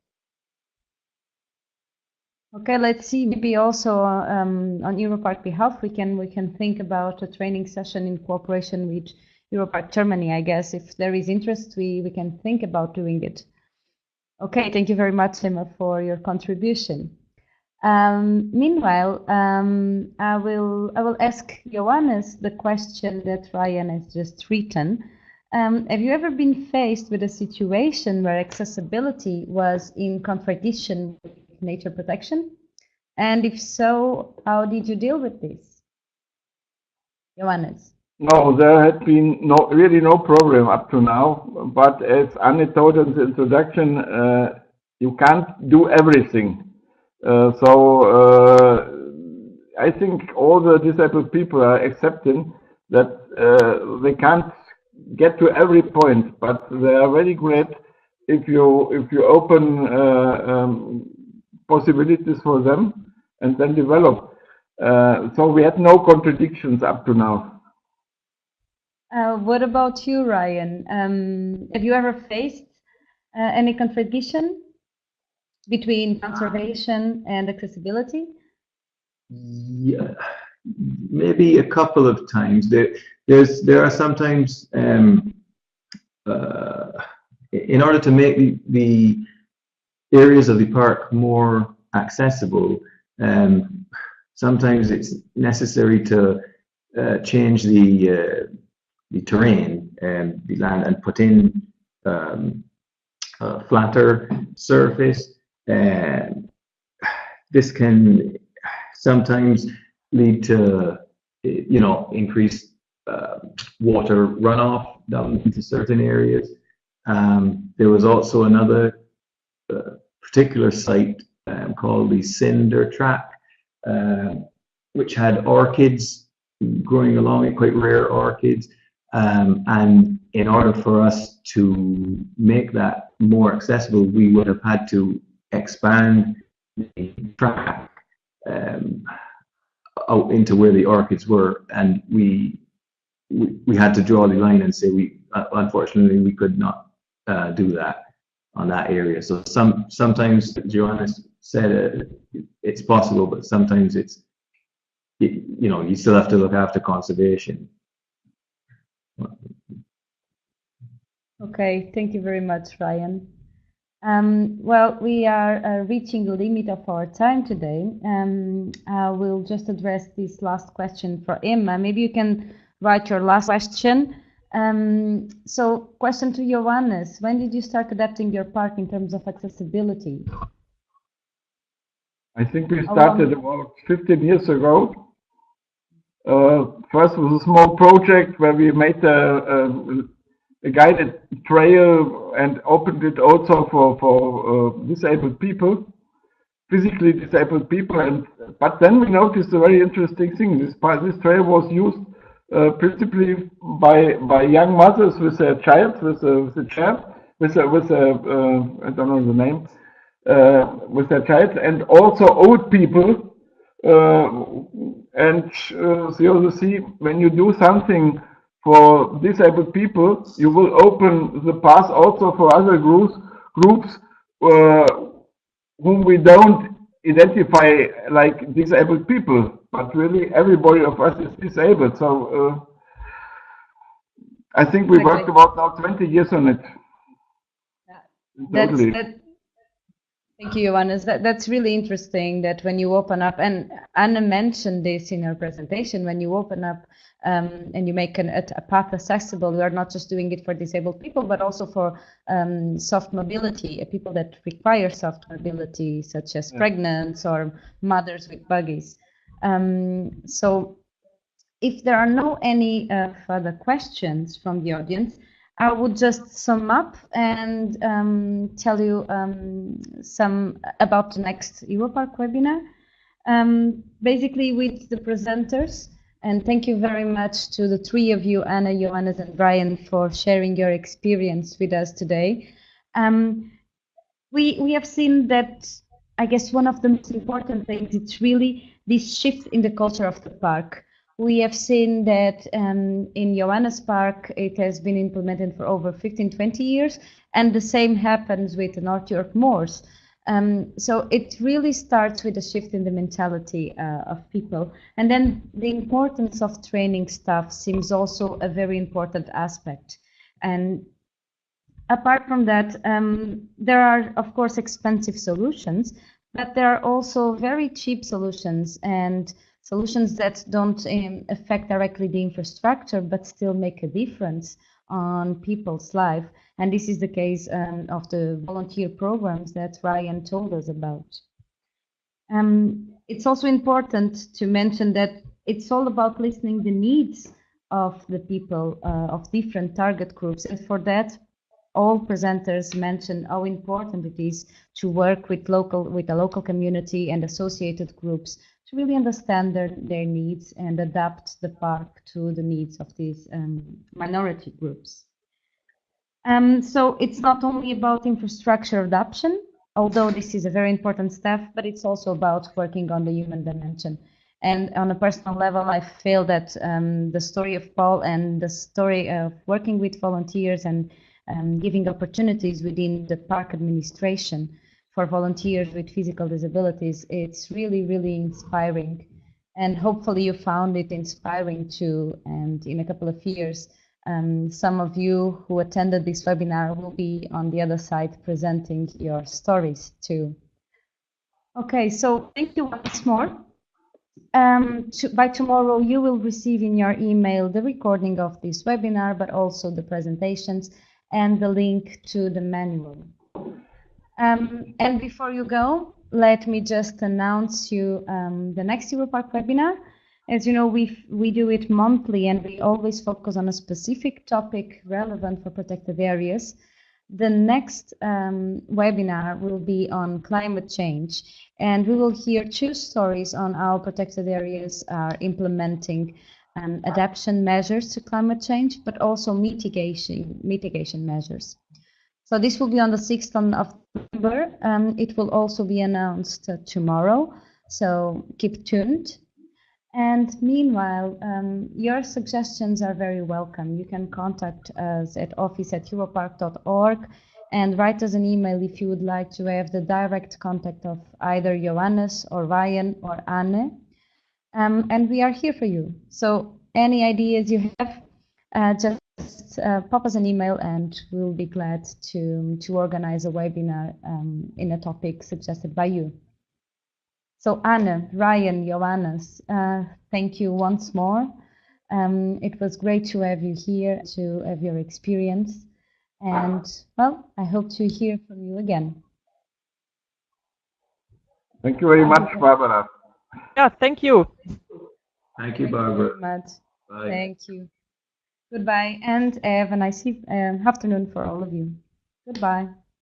Okay, let's see. Maybe also on EUROPARC behalf, we can think about a training session in cooperation with EUROPARC Germany. I guess if there is interest, we can think about doing it. Okay, thank you very much, Emma, for your contribution. Meanwhile, I will ask Johannes the question that Ryan has just written. Have you ever been faced with a situation where accessibility was in contradiction with nature protection? And if so, how did you deal with this? Johannes. No, there had been really no problem up to now. But as Anne told in the introduction, you can't do everything. I think all the disabled people are accepting that they can't get to every point, but they are very great if you open possibilities for them and then develop. So we had no contradictions up to now. What about you, Ryan? Have you ever faced any contradiction between conservation and accessibility? Yeah, maybe a couple of times. There are sometimes, in order to make the areas of the park more accessible, sometimes it's necessary to change the terrain and the land and put in a flatter surface. This can sometimes lead to, increased water runoff down into certain areas. There was also another particular site called the Cinder Track, which had orchids growing along it, quite rare orchids. And in order for us to make that more accessible, we would have had to expand the track out into where the orchids were, and we had to draw the line and say unfortunately we could not do that on that area. So sometimes Johannes said it's possible, but sometimes you still have to look after conservation. Okay, thank you very much, Ryan. Well, we are reaching the limit of our time today. I will just address this last question for Emma. Maybe you can write your last question. So, question to Johannes: when did you start adapting your park in terms of accessibility? I think we started about 15 years ago. First was a small project where we made a guided trail and opened it also for disabled people, physically disabled people. But then we noticed a very interesting thing. This trail was used principally by young mothers with a child, with a I don't know the name, with their child, and also old people. So you see, when you do something for disabled people, you will open the path also for other groups whom we don't identify like disabled people, but really everybody of us is disabled. So I think we worked about now 20 years on it. Totally. Thank you, Johannes. That's really interesting that when you open up, and Anna mentioned this in her presentation, when you open up and you make a path accessible, we are not just doing it for disabled people, but also for soft mobility, people that require soft mobility, such as pregnant or mothers with buggies. So if there are no any further questions from the audience, I would just sum up and tell you some about the next EUROPARC webinar. basically with the presenters. And thank you very much to the three of you, Anna, Johannes, and Brian, for sharing your experience with us today. We have seen that, I guess, one of the most important things, it's really this shift in the culture of the park. We have seen that in Johannes Park, it has been implemented for over 15, 20 years, and the same happens with the North York Moors. So it really starts with a shift in the mentality of people. And then the importance of training staff seems also a very important aspect. And apart from that, there are, of course, expensive solutions, but there are also very cheap solutions and solutions that don't affect directly the infrastructure, but still make a difference on people's life. And this is the case of the volunteer programs that Ryan told us about. It's also important to mention that it's all about listening the needs of the people of different target groups. And for that, all presenters mentioned how important it is to work with the local community and associated groups to really understand their needs and adapt the park to the needs of these minority groups. So it's not only about infrastructure adoption, although this is a very important step, but it's also about working on the human dimension. And on a personal level, I feel that the story of Paul and the story of working with volunteers and giving opportunities within the park administration for volunteers with physical disabilities, it's really, really inspiring. And hopefully you found it inspiring too. And in a couple of years, some of you who attended this webinar will be on the other side presenting your stories too. Okay, so thank you once more. By tomorrow, you will receive in your email the recording of this webinar, but also the presentations and the link to the manual. And before you go, let me just announce you the next EUROPARC webinar. As you know, we do it monthly and we always focus on a specific topic relevant for protected areas. The next webinar will be on climate change, and we will hear 2 stories on how protected areas are implementing adaptation measures to climate change, but also mitigation measures. So this will be on the 6th of November. It will also be announced tomorrow, so keep tuned. And meanwhile, your suggestions are very welcome. You can contact us at office@europarc.org and write us an email if you would like to have the direct contact of either Johannes or Ryan or Anne. And we are here for you. So any ideas you have, just pop us an email and we'll be glad to organize a webinar in a topic suggested by you. So Anne, Ryan, Johannes, thank you once more. It was great to have you here, to have your experience. And well, I hope to hear from you again. Thank you very much, Barbara. Yeah, thank you. Thank you, Barbara. Thank you very much. Bye. Thank you. Goodbye, and have a nice afternoon for all of you. Goodbye.